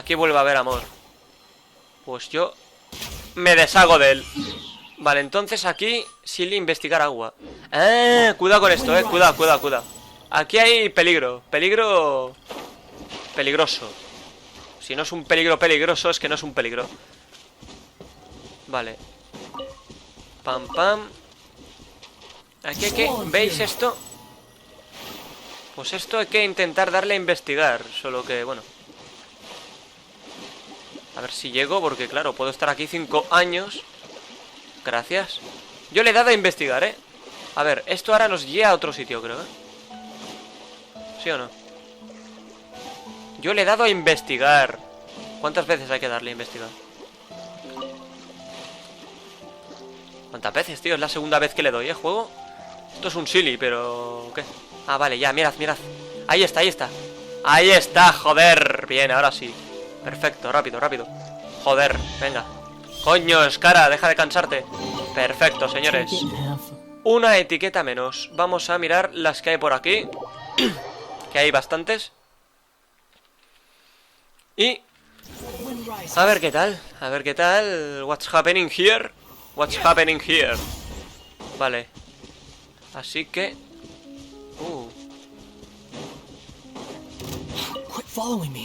Aquí vuelve a haber amor. Pues yo me deshago de él. Vale, entonces aquí Silly investigar agua. Cuidado con esto, cuidado. Aquí hay peligro. Peligro peligroso. Si no es un peligro peligroso, es que no es un peligro. Vale. Pam, pam. Aquí hay que... ¿Veis esto? Pues esto hay que intentar darle a investigar. Solo que, bueno. A ver si llego, porque claro, puedo estar aquí 5 años. Gracias. Yo le he dado a investigar, ¿eh? A ver, esto ahora nos guía a otro sitio, creo, ¿eh? ¿Sí o no? Yo le he dado a investigar. ¿Cuántas veces hay que darle a investigar? ¿Cuántas veces, tío? Es la segunda vez que le doy, ¿eh? Juego. Esto es un silly, pero... ¿qué? Ah, vale, ya, mirad. Ahí está. Ahí está, joder. Bien, ahora sí. Perfecto, rápido. Joder, venga. Coño, Escara, deja de cansarte. Perfecto, señores. Una etiqueta menos. Vamos a mirar las que hay por aquí. Que hay bastantes. Y... a ver qué tal. What's happening here? Vale. Así que...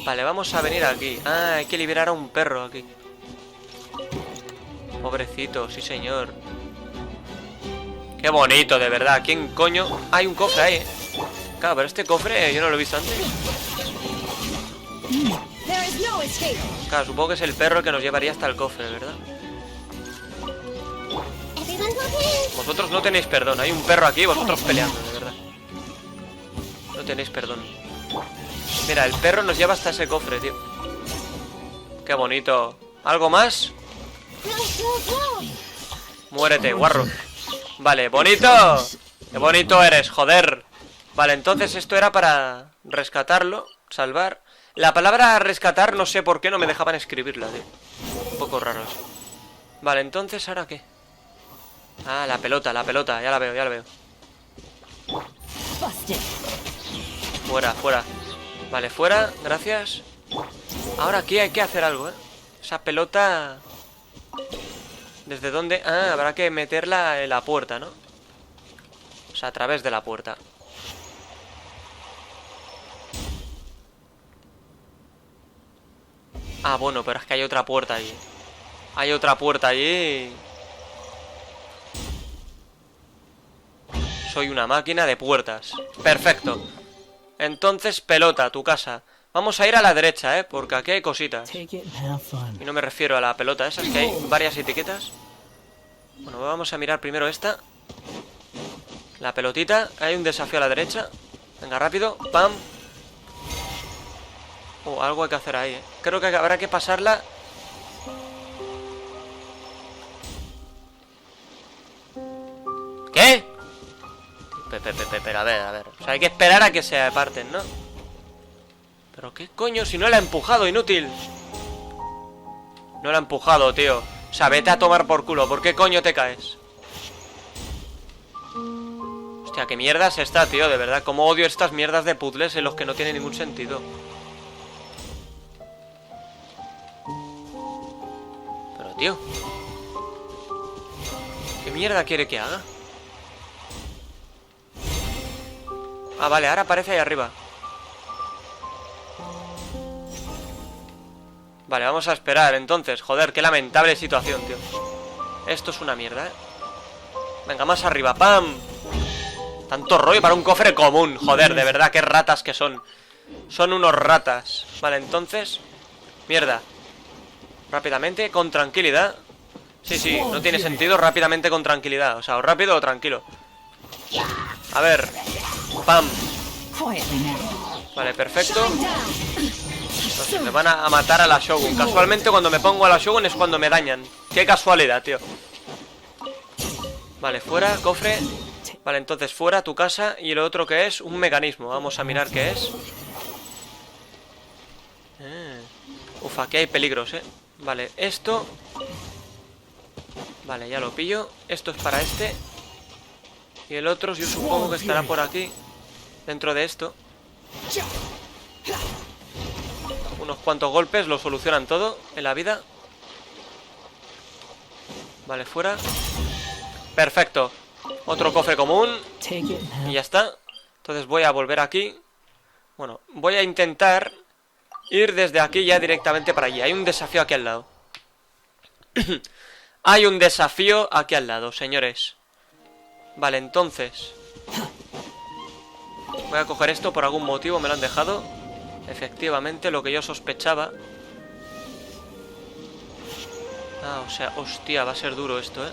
Vale, vamos a venir aquí. Ah, hay que liberar a un perro aquí. Pobrecito, sí señor. Qué bonito, de verdad. ¿Quién coño? Hay un cofre ahí. Claro, pero este cofre yo no lo he visto antes. Claro, supongo que es el perro que nos llevaría hasta el cofre, ¿verdad? Vosotros no tenéis perdón. Hay un perro aquí y vosotros peleando, de verdad. No tenéis perdón. Mira, el perro nos lleva hasta ese cofre, tío. Qué bonito. ¿Algo más? Muérete, guarro. Vale, bonito. Qué bonito eres, joder. Vale, entonces esto era para rescatarlo, salvar. La palabra rescatar no sé por qué no me dejaban escribirla, tío. Un poco raro eso. Vale, entonces ¿ahora qué? Ah, la pelota, ya la veo. Fuera. Vale, fuera, gracias. Ahora aquí hay que hacer algo, ¿eh? Esa pelota... ¿Desde dónde? Ah, habrá que meterla en la puerta, ¿no? O sea, a través de la puerta. Ah, bueno, pero es que hay otra puerta allí. Soy una máquina de puertas. Perfecto. Entonces, pelota, tu casa. Vamos a ir a la derecha, porque aquí hay cositas. Y no me refiero a la pelota esa, es que hay varias etiquetas. Bueno, vamos a mirar primero esta. La pelotita. Hay un desafío a la derecha. Venga, rápido. Pam. Algo hay que hacer ahí, Creo que habrá que pasarla. ¿Qué? Pero a ver. O sea, hay que esperar a que se aparten, ¿no? ¿Pero qué coño? Si no la ha empujado, inútil. No la ha empujado, tío. O sea, vete a tomar por culo. ¿Por qué coño te caes? Hostia, qué mierda es esta, tío. De verdad, cómo odio estas mierdas de puzzles en los que no tiene ningún sentido. Pero, tío, ¿qué mierda quiere que haga? Ah, vale, ahora aparece ahí arriba. Vale, vamos a esperar entonces. Joder, qué lamentable situación, tío. Esto es una mierda, Venga, más arriba, ¡pam! Tanto rollo para un cofre común. Joder, de verdad, qué ratas que son. Son unos ratas. Vale, entonces, mierda. Rápidamente, con tranquilidad. Sí, no tiene sentido rápidamente con tranquilidad. O sea, o rápido o tranquilo. A ver. ¡Pam! Vale, perfecto. Entonces me van a matar a la Shogun. Casualmente cuando me pongo a la Shogun es cuando me dañan. Qué casualidad, tío. Vale, fuera, cofre. Vale, entonces fuera, tu casa. Y lo otro que es, un mecanismo. Vamos a mirar qué es. Uf, aquí hay peligros, Vale, esto. Vale, ya lo pillo. Esto es para este. Y el otro yo supongo que estará por aquí. Dentro de esto. Unos cuantos golpes lo solucionan todo en la vida. Vale, fuera. Perfecto. Otro cofre común. Y ya está. Entonces voy a volver aquí. Bueno, voy a intentar ir desde aquí ya directamente para allí. Hay un desafío aquí al lado. Hay un desafío aquí al lado, señores. Vale, entonces voy a coger esto, por algún motivo me lo han dejado. Efectivamente, lo que yo sospechaba. Ah, o sea, hostia, va a ser duro esto, ¿eh?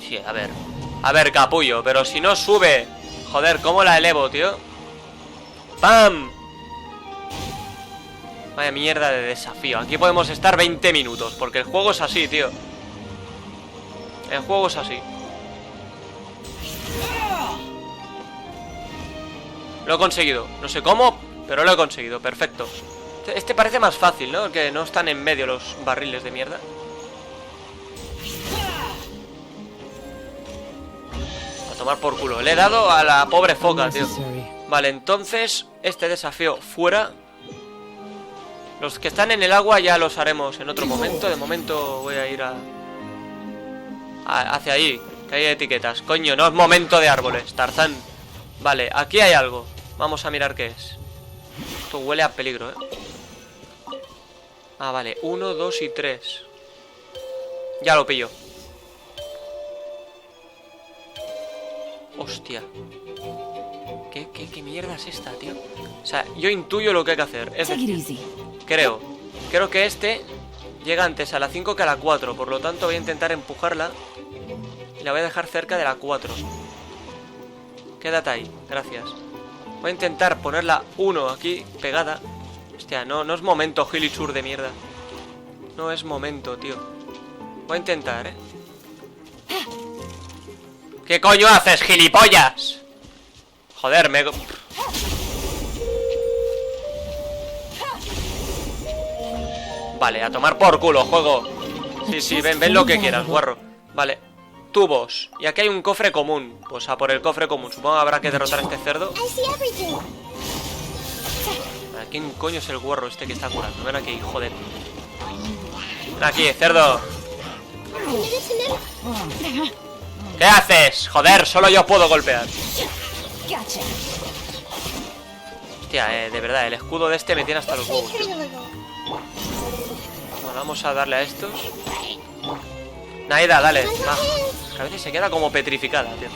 Sí, a ver. A ver, capullo, pero si no sube. Joder, ¿cómo la elevo, tío? ¡Pam! Vaya mierda de desafío. Aquí podemos estar 20 minutos, porque el juego es así, tío. El juego es así. Lo he conseguido. No sé cómo, pero lo he conseguido. Perfecto. Este parece más fácil, ¿no? Que no están en medio los barriles de mierda. A tomar por culo. Le he dado a la pobre foca, tío. Vale, entonces este desafío fuera. Los que están en el agua ya los haremos en otro momento. De momento voy a ir hacia ahí, que hay etiquetas. Coño, no es momento de árboles, Tarzán. Vale, aquí hay algo. Vamos a mirar qué es. Esto huele a peligro, ¿eh? Ah, vale, 1, 2 y 3. Ya lo pillo. Hostia. ¿Qué mierda es esta, tío? O sea, yo intuyo lo que hay que hacer. Es decir, creo que este llega antes a la 5 que a la 4. Por lo tanto voy a intentar empujarla y la voy a dejar cerca de la 4. Quédate ahí, gracias. Voy a intentar poner la 1 aquí pegada. Hostia, no es momento, gilichur de mierda. No es momento, tío. Voy a intentar, ¿eh? ¿Qué coño haces, gilipollas? Joder, Vale, a tomar por culo, juego. Sí, ven lo que quieras, guarro. Vale, tubos. Y aquí hay un cofre común. Pues a por el cofre común. Supongo que habrá que derrotar a este cerdo. Vale, ¿quién coño es el guarro este que está curando? Ven aquí, joder. Ven aquí, cerdo. ¿Qué haces? Joder, solo yo puedo golpear. Hostia, de verdad, el escudo de este me tiene hasta los huevos, tío. Bueno, vamos a darle a estos. Naida, dale. Ah, que a veces se queda como petrificada, tío.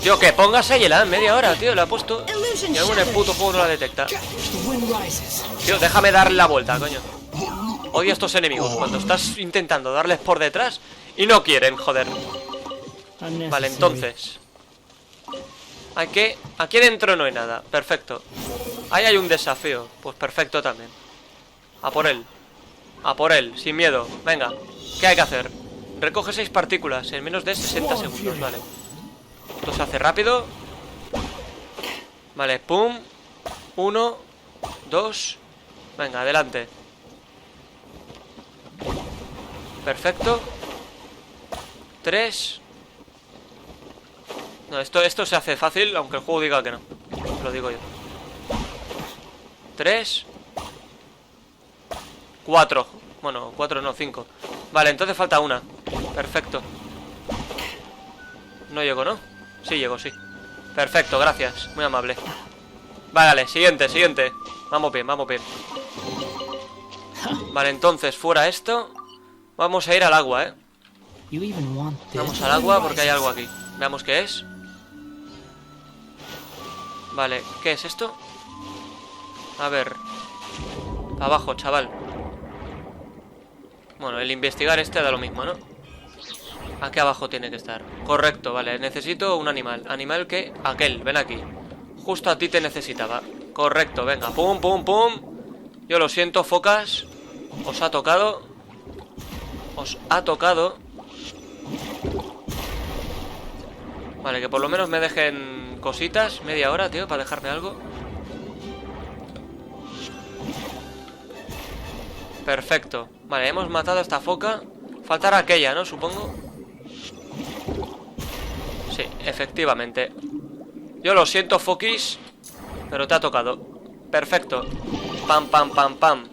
Tío, que pongas ahí en media hora, tío, la he puesto. Y aún el puto juego no la detecta. Tío, déjame darle la vuelta, coño. Odio a estos enemigos cuando estás intentando darles por detrás y no quieren, joder. Vale, entonces aquí dentro no hay nada. Perfecto. Ahí hay un desafío. Pues perfecto también. A por él. A por él, sin miedo. Venga, ¿qué hay que hacer? Recoge 6 partículas en menos de 60 segundos, vale. Esto se hace rápido. Vale, pum. 1, 2. Venga, adelante. Perfecto. 3. No, esto se hace fácil, aunque el juego diga que no. Lo digo yo. 3. 4. Bueno, 4 no, 5. Vale, entonces falta una. Perfecto. No llego, ¿no? Sí, llego, sí. Perfecto, gracias, muy amable. Vale, siguiente. Vamos bien. Vale, entonces, fuera esto. Vamos a ir al agua, ¿eh? Vamos al agua porque hay algo aquí. Veamos qué es. Vale, ¿qué es esto? A ver. Abajo, chaval. Bueno, el investigar este da lo mismo, ¿no? Aquí abajo tiene que estar. Correcto, vale, necesito un animal. ¿Animal qué? Aquel, ven aquí. Justo a ti te necesitaba. Correcto, venga, pum. Yo lo siento, focas. Os ha tocado. Vale, que por lo menos me dejen cositas. Media hora, tío, para dejarme algo. Perfecto. Vale, hemos matado a esta foca. Faltará aquella, ¿no? Supongo. Sí, Efectivamente. Yo lo siento, Fokis, pero te ha tocado. Perfecto. Pam, pam, pam, pam.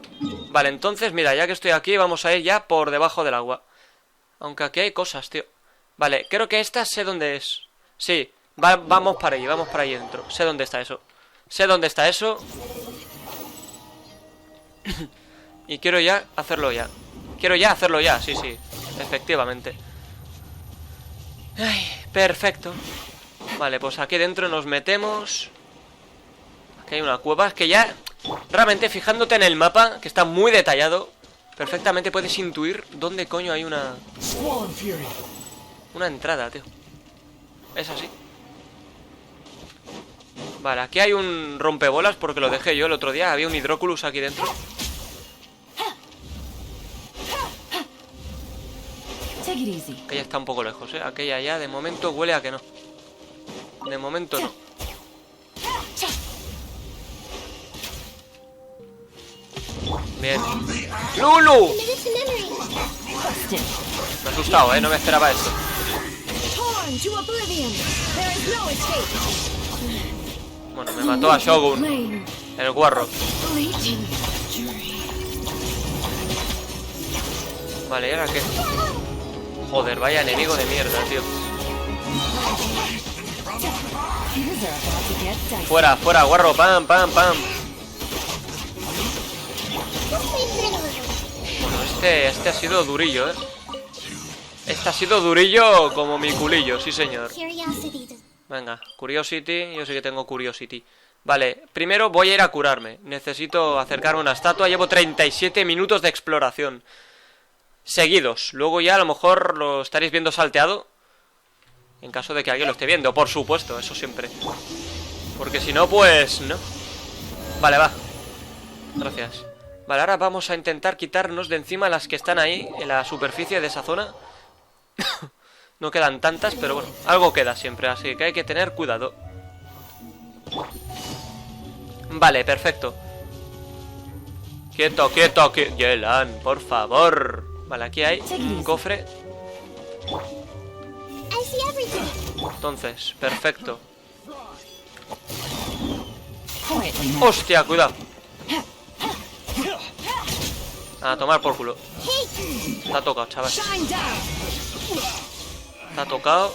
Vale, entonces, mira, ya que estoy aquí, vamos a ir ya por debajo del agua. Aunque aquí hay cosas, tío. Vale, creo que esta sé dónde es. Sí, vamos para allí dentro. Sé dónde está eso. Sé dónde está eso. Y quiero ya hacerlo ya. Quiero ya hacerlo ya, sí, sí. Efectivamente. Ay, perfecto. Vale, pues aquí dentro nos metemos. Aquí hay una cueva. Es que ya, realmente, fijándote en el mapa, que está muy detallado, perfectamente puedes intuir dónde coño hay una entrada, tío. Es así. Vale, aquí hay un rompebolas porque lo dejé yo el otro día. Había un hidróculus aquí dentro. Aquella está un poco lejos, ¿eh? Aquella ya, de momento, huele a que no. De momento no. Bien. ¡Lulu! Me ha asustado, ¿eh? No me esperaba esto. Bueno, me mató a Shogun, el guarro. Vale, ¿y ahora qué? Joder, vaya enemigo de mierda, tío. Fuera, fuera, guarro, pam, pam, pam. Bueno, este ha sido durillo, ¿eh? Este ha sido durillo como mi culillo, sí señor. Venga, Curiosity, yo sí que tengo Curiosity. Vale, primero voy a ir a curarme. Necesito acercarme a una estatua. Llevo 37 minutos de exploración seguidos. Luego ya a lo mejor lo estaréis viendo salteado, en caso de que alguien lo esté viendo, por supuesto, eso siempre. Porque si no, pues no. Vale, va. Gracias. Vale, ahora vamos a intentar quitarnos de encima las que están ahí, en la superficie de esa zona. No quedan tantas, pero bueno, algo queda siempre, así que hay que tener cuidado. Vale, perfecto. Quieto, quieto, quieto. Yelan, por favor. Vale, aquí hay un cofre. Entonces, perfecto. Hostia, cuidado. A tomar por culo. Te ha tocado, chaval. Te ha tocado.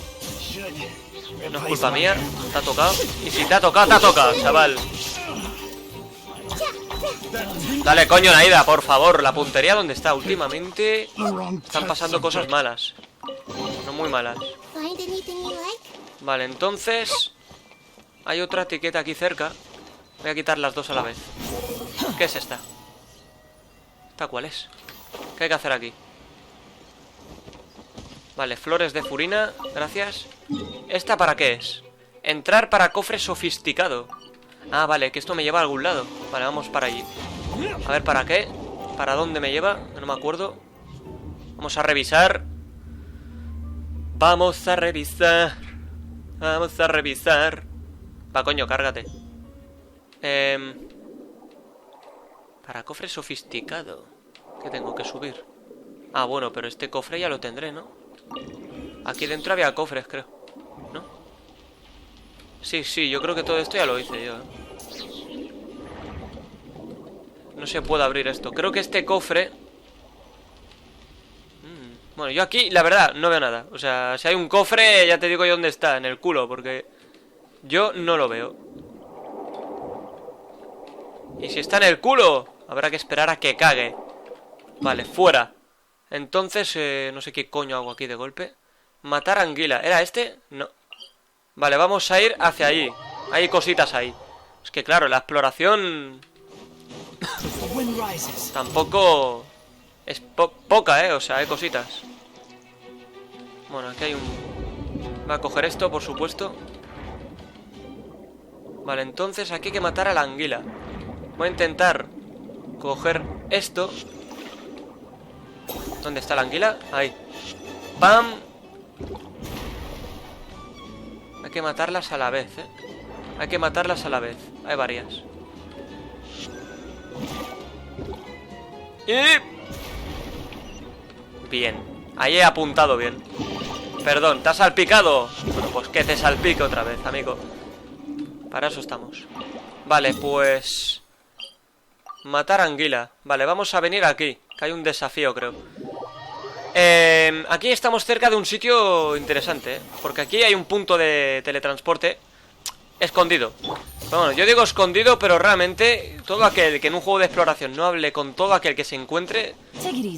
No es culpa mía. Te ha tocado. Y si te ha tocado, chaval. Dale, coño, Naida, por favor. La puntería, ¿dónde está? Últimamente están pasando cosas malas. No muy malas. Vale, entonces hay otra etiqueta aquí cerca. Voy a quitar las dos a la vez. ¿Qué es esta? ¿Esta cuál es? ¿Qué hay que hacer aquí? Vale, flores de Furina, gracias. ¿Esta para qué es? Entrar para cofre sofisticado. Ah, vale, que esto me lleva a algún lado. Vale, vamos para allí. A ver, ¿para qué? ¿Para dónde me lleva? No me acuerdo. Vamos a revisar. Vamos a revisar. Vamos a revisar. Va, coño, cárgate. Para cofre sofisticado. ¿Qué tengo que subir? Ah, bueno, pero este cofre ya lo tendré, ¿no? Aquí dentro había cofres, creo. ¿No? Sí, sí, yo creo que todo esto ya lo hice yo, ¿eh? No se puede abrir esto. Creo que este cofre... Bueno, yo aquí, la verdad, no veo nada. O sea, si hay un cofre, ya te digo yo dónde está. En el culo, porque yo no lo veo. Y si está en el culo, habrá que esperar a que cague. Vale, fuera. Entonces, no sé qué coño hago aquí de golpe. Matar anguila. ¿Era este? No. Vale, vamos a ir hacia allí. Hay cositas ahí. Es que claro, la exploración... tampoco... es poca, o sea, hay cositas. Bueno, aquí hay un... va a coger esto, por supuesto. Vale, entonces aquí hay que matar a la anguila. Voy a intentar coger esto. ¿Dónde está la anguila? Ahí. ¡Pam! Hay que matarlas a la vez, Hay que matarlas a la vez. Hay varias. Y... bien. Ahí he apuntado bien. Perdón, ¿te has salpicado? Bueno, pues que te salpique otra vez, amigo. Para eso estamos. Vale, pues... matar anguila. Vale, vamos a venir aquí, que hay un desafío, creo. Aquí estamos cerca de un sitio interesante, ¿eh? Porque aquí hay un punto de teletransporte escondido. Pero bueno, yo digo escondido, pero realmente todo aquel que en un juego de exploración no hable con todo aquel que se encuentre,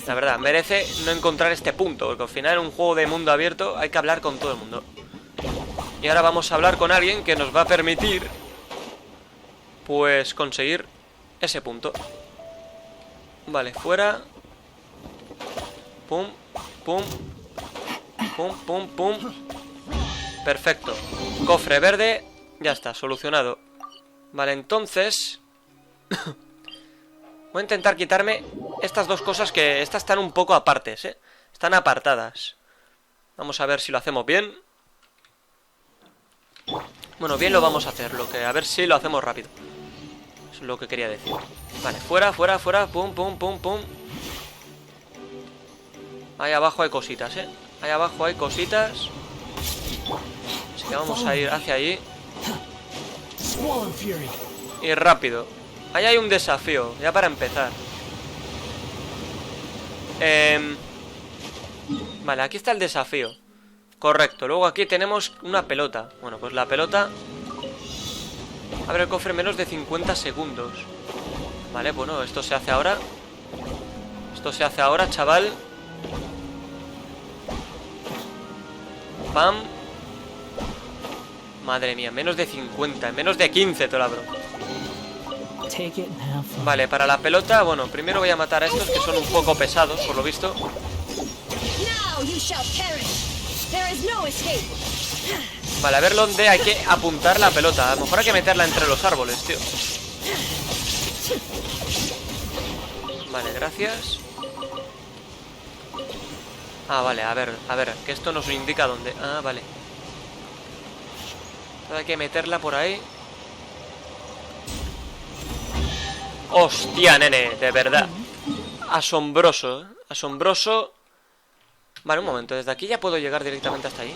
la verdad, merece no encontrar este punto. Porque al final en un juego de mundo abierto hay que hablar con todo el mundo. Y ahora vamos a hablar con alguien que nos va a permitir, pues, conseguir ese punto. Vale, fuera. Pum, pum, pum, pum, pum. Perfecto. Cofre verde. Ya está, solucionado. Vale, entonces voy a intentar quitarme estas dos cosas, que estas están un poco apartes, ¿eh? Están apartadas. Vamos a ver si lo hacemos bien. Bueno, bien lo vamos a hacer. A ver si lo hacemos rápido. Eso es lo que quería decir. Vale, fuera, fuera, fuera. Pum, pum, pum, pum. Ahí abajo hay cositas, ¿eh? Ahí abajo hay cositas. Así que vamos a ir hacia allí. Y rápido. Ahí hay un desafío, ya para empezar. Vale, aquí está el desafío. Correcto, luego aquí tenemos una pelota. Bueno, pues la pelota abre el cofre en menos de 50 segundos. Vale, bueno, esto se hace ahora. Esto se hace ahora, chaval. Pam. Madre mía, menos de 50, en menos de 15 te lo abro. Vale, para la pelota, bueno, primero voy a matar a estos que son un poco pesados, por lo visto. Vale, a ver dónde hay que apuntar la pelota. A lo mejor hay que meterla entre los árboles, tío. Vale, gracias. Ah, vale, a ver, que esto nos indica dónde. Ah, vale. Hay que meterla por ahí. Hostia, nene, de verdad. Asombroso, ¿eh? Asombroso. Vale, un momento, desde aquí ya puedo llegar directamente hasta ahí.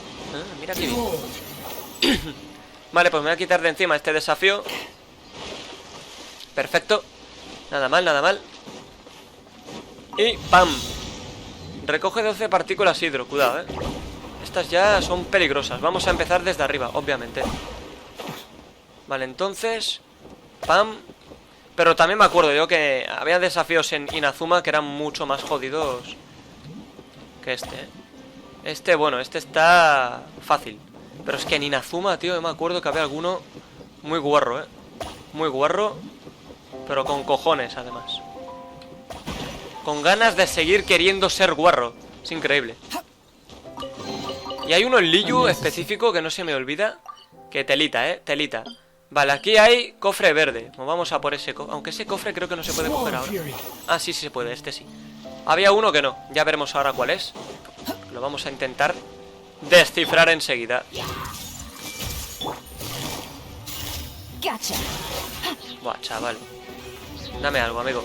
Mira qué bien. Vale, pues me voy a quitar de encima este desafío. Perfecto. Nada mal, nada mal. Y ¡pam! Recoge 12 partículas hidro, cuidado, Estas ya son peligrosas. Vamos a empezar desde arriba, obviamente. Vale, entonces ¡pam! Pero también me acuerdo yo que había desafíos en Inazuma que eran mucho más jodidos que este, bueno, este está fácil. Pero es que en Inazuma, tío, yo me acuerdo que había alguno muy guarro, muy guarro. Pero con cojones, además. Con ganas de seguir queriendo ser guarro. Es increíble. Y hay uno en Liyu específico que no se me olvida. Que telita, telita. Vale, aquí hay cofre verde. Pues vamos a por ese cofre. Aunque ese cofre creo que no se puede coger ahora. Ah, sí, sí se puede, este sí. Había uno que no, ya veremos ahora cuál es. Lo vamos a intentar descifrar enseguida. Buah, chaval. Dame algo, amigo.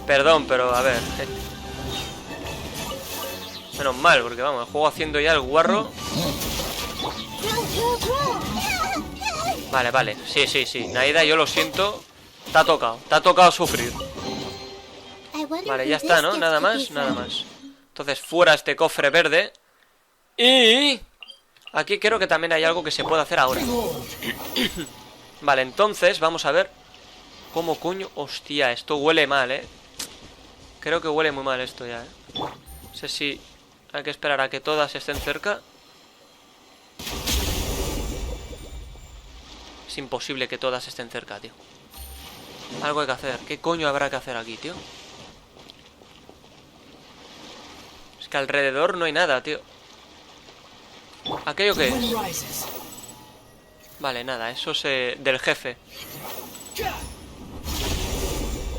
Perdón, pero a ver. Menos mal, porque vamos, el juego haciendo ya el guarro. Vale, vale, sí, sí, sí. Naida, yo lo siento. Te ha tocado sufrir. Vale, ya está, ¿no? Nada más, nada más. Entonces, fuera este cofre verde. Y aquí creo que también hay algo que se puede hacer ahora. Vale, entonces, vamos a ver. ¿Cómo coño? Hostia, esto huele mal, Creo que huele muy mal esto ya, No sé si hay que esperar a que todas estén cerca. Es imposible que todas estén cerca, tío. Algo hay que hacer. ¿Qué coño habrá que hacer aquí, tío? Es que alrededor no hay nada, tío. ¿Aquello qué es? Vale, nada, eso es del jefe.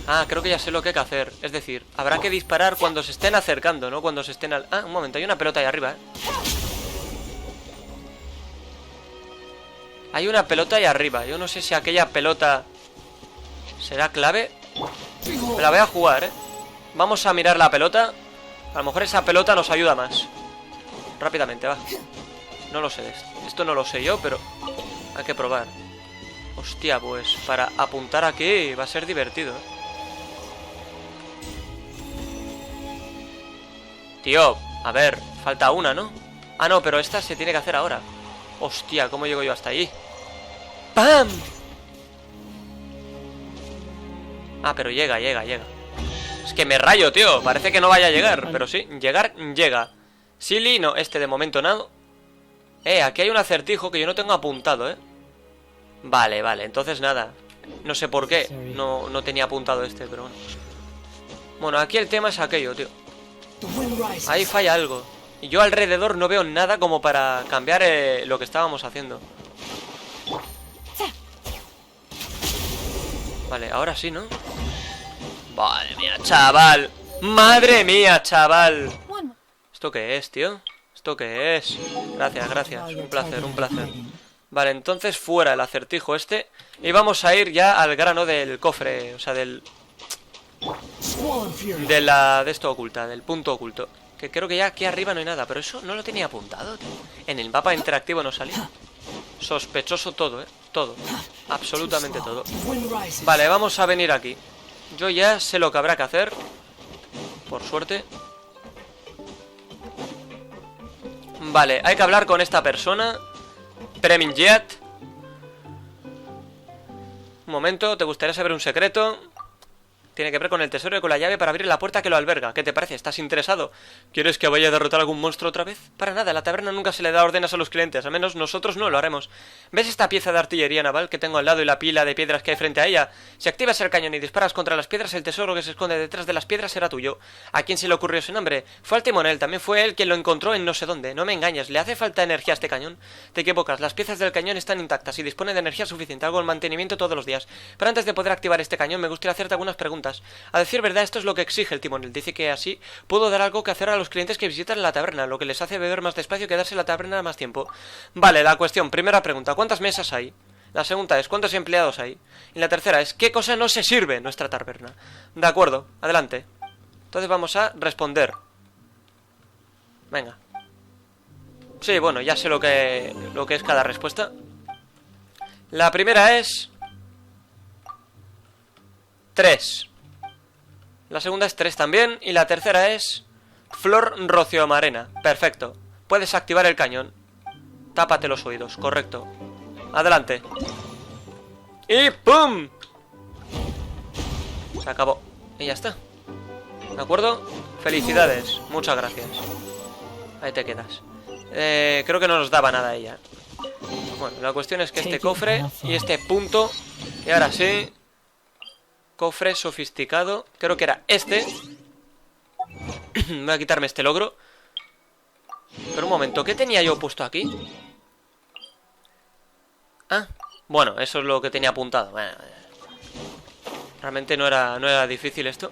Ah, creo que ya sé lo que hay que hacer. Es decir, habrá que disparar cuando se estén acercando, ¿no? Cuando se estén al... Ah, un momento, hay una pelota ahí arriba, Hay una pelota ahí arriba. Yo no sé si aquella pelota será clave. Me la voy a jugar, Vamos a mirar la pelota. A lo mejor esa pelota nos ayuda más. rápidamente, va. No lo sé, esto no lo sé yo, pero hay que probar. Hostia, pues para apuntar aquí va a ser divertido, ¿eh? Tío, a ver, falta una, ¿no? Ah, no, pero esta se tiene que hacer ahora. Hostia, ¿cómo llego yo hasta allí? ¡Pam! Ah, pero llega. Es que me rayo, tío. Parece que no vaya a llegar, pero sí, llegar, llega. Silly, no, este de momento no. Aquí hay un acertijo que yo no tengo apuntado, Vale, entonces nada. No sé por qué no tenía apuntado este, pero bueno. Bueno, aquí el tema es aquello, tío. Ahí falla algo. Y yo alrededor no veo nada como para cambiar lo que estábamos haciendo. Vale, ahora sí, ¿no? Madre mía, chaval. Madre mía, chaval. ¿Esto qué es, tío? ¿Esto qué es? Gracias. Un placer. Vale, entonces fuera el acertijo este. Y vamos a ir ya al grano del cofre. O sea, de esto oculta, del punto oculto. Que creo que ya aquí arriba no hay nada. Pero eso no lo tenía apuntado, tío. En el mapa interactivo no salía. Sospechoso todo, todo. Absolutamente todo. Vale, vamos a venir aquí. Yo ya sé lo que habrá que hacer. Por suerte. Vale, hay que hablar con esta persona. Preminjet. Un momento, ¿te gustaría saber un secreto? Tiene que ver con el tesoro y con la llave para abrir la puerta que lo alberga. ¿Qué te parece? ¿Estás interesado? ¿Quieres que vaya a derrotar a algún monstruo otra vez? Para nada, en la taberna nunca se le da órdenes a los clientes. Al menos nosotros no lo haremos. ¿Ves esta pieza de artillería naval que tengo al lado y la pila de piedras que hay frente a ella? Si activas el cañón y disparas contra las piedras, el tesoro que se esconde detrás de las piedras será tuyo. ¿A quién se le ocurrió ese nombre? Fue al timonel, también fue él quien lo encontró en no sé dónde. No me engañes, ¿le hace falta energía a este cañón? Te equivocas, las piezas del cañón están intactas y dispone de energía suficiente. Hago el mantenimiento todos los días. Pero antes de poder activar este cañón me gustaría hacerte algunas preguntas. A decir verdad, esto es lo que exige el timonel. Dice que así puedo dar algo que hacer a los clientes que visitan la taberna, lo que les hace beber más despacio y quedarse en la taberna más tiempo. Vale, la cuestión, primera pregunta, ¿cuántas mesas hay? La segunda es, ¿cuántos empleados hay? Y la tercera es, ¿qué cosa no se sirve en nuestra taberna? De acuerdo, adelante. Entonces vamos a responder. Venga. Sí, bueno, ya sé lo que es cada respuesta. La primera es 3. La segunda es 3 también. Y la tercera es Flor Rociomarena. Perfecto. Puedes activar el cañón. Tápate los oídos, correcto. Adelante. Y ¡pum! Se acabó. Y ya está. ¿De acuerdo? Felicidades. Muchas gracias. Ahí te quedas. Creo que no nos daba nada a ella. Bueno, la cuestión es que este cofre y este punto. Y ahora sí. Cofre sofisticado. Creo que era este. Voy a quitarme este logro. Pero un momento, ¿qué tenía yo puesto aquí? Ah, bueno, eso es lo que tenía apuntado. Bueno, realmente no era difícil esto.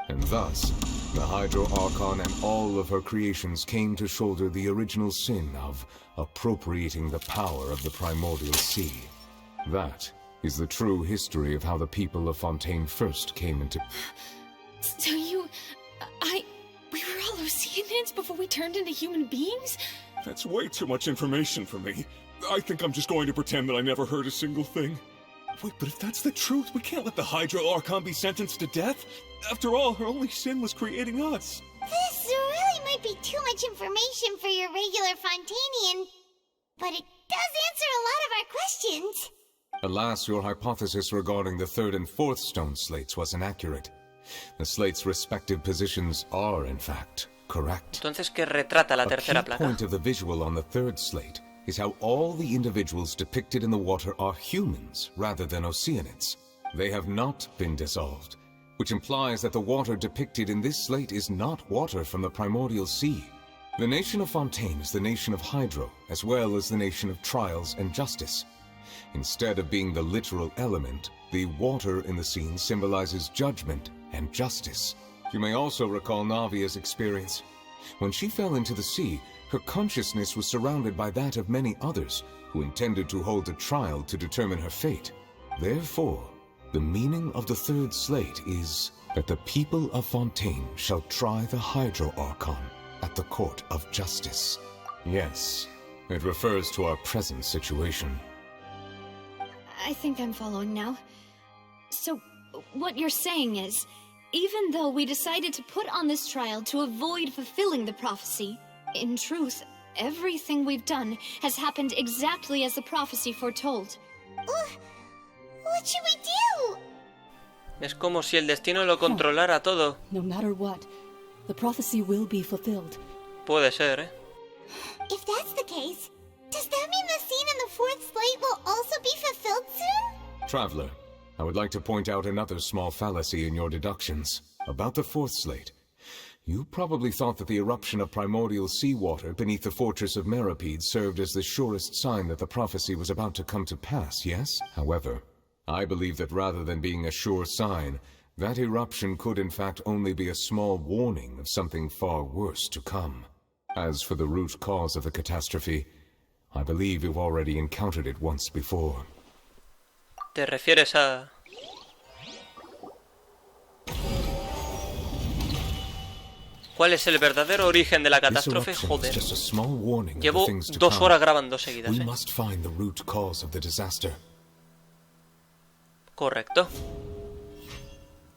And thus, the Hydro Archon and all of her creations came to shoulder the original sin of appropriating the power of the primordial sea. That is the true history of how the people of Fontaine first came into... So we were all Oceanids before we turned into human beings? That's way too much information for me. I think I'm just going to pretend that I never heard a single thing. Wait, but if that's the truth, we can't let the Hydro Archon be sentenced to death. After all, her only sin was creating us. This really might be too much information for your regular Fontainian, but it does answer a lot of our questions. Alas, your hypothesis regarding the third and fourth stone slates was inaccurate. The slates' respective positions are, in fact, correct. Entonces, ¿qué retrata la tercera placa? The point of the visual on the third slate is how all the individuals depicted in the water are humans rather than Oceanids. They have not been dissolved, which implies that the water depicted in this slate is not water from the primordial sea. The nation of Fontaine is the nation of Hydro, as well as the nation of trials and justice. Instead of being the literal element, the water in the scene symbolizes judgment and justice. You may also recall Navia's experience. When she fell into the sea, her consciousness was surrounded by that of many others who intended to hold a trial to determine her fate. Therefore, the meaning of the third slate is that the people of Fontaine shall try the Hydro Archon at the court of justice. Yes, it refers to our present situation. I think I'm following now. So, what you're saying is, even though we decided to put on this trial to avoid fulfilling the prophecy, in truth, everything we've done has happened exactly as the prophecy foretold. What should we do? Es como si el destino lo controlara todo. No matter what, the prophecy will be fulfilled. Puede ser, ¿eh? If that's the case, does that mean the scene in the fourth slate will also be fulfilled soon? Traveler, I would like to point out another small fallacy in your deductions. About the fourth slate. You probably thought that the eruption of primordial seawater beneath the fortress of Meripede served as the surest sign that the prophecy was about to come to pass, yes? However, I believe that rather than being a sure sign, that eruption could in fact only be a small warning of something far worse to come. As for the root cause of the catastrophe, I believe you've already encountered it once before. ¿Te refieres a...? ¿Cuál es el verdadero origen de la catástrofe? Joder. Llevo 2 horas grabando seguidas, ¿eh? Correcto.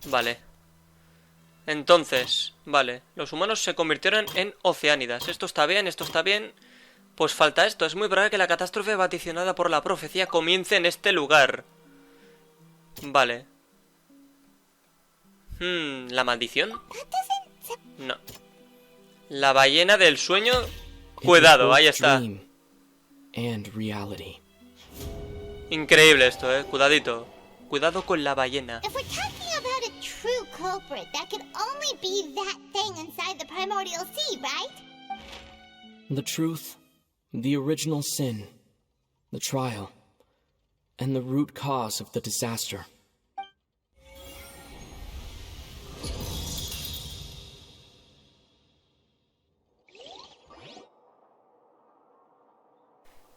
Vale. Entonces, vale. Los humanos se convirtieron en oceánidas. Esto está bien, esto está bien. Pues falta esto. Es muy probable que la catástrofe vaticinada por la profecía comience en este lugar. Vale. ¿La maldición? No. La ballena del sueño. Cuidado, ahí está. Increíble esto, cuidadito. Cuidado con la ballena. If we're talking about a true culprit, that could only be that thing inside the primordial sea, right? The truth, the original sin, the trial, and the root cause of the disaster.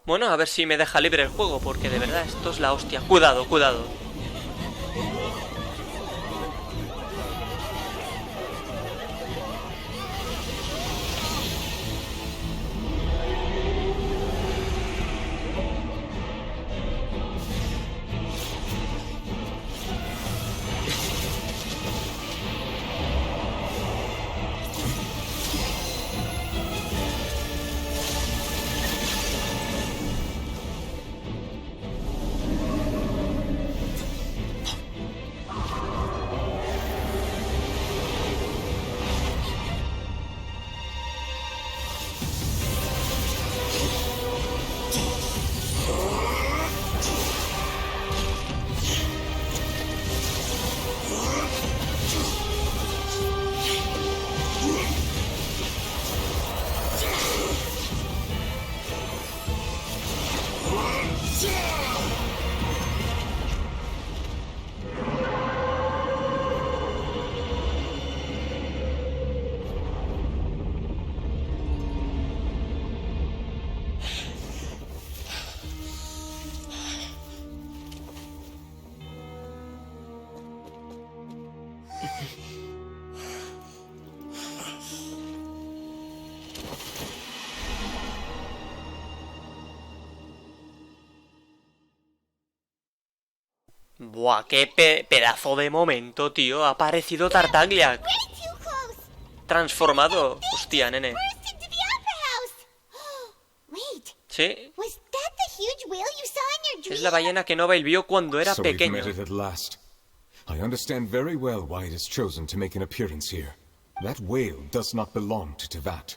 Bueno, a ver si me deja libre el juego, porque de verdad esto es la hostia. Cuidado, cuidado. Buah, qué pedazo de momento, tío. Ha aparecido Tartaglia. Transformado. Hostia, nene. ¿Sí? Es la ballena que Nova vio cuando era pequeño. I understand very well why it has chosen to make an appearance here. That whale does not belong to Tevat.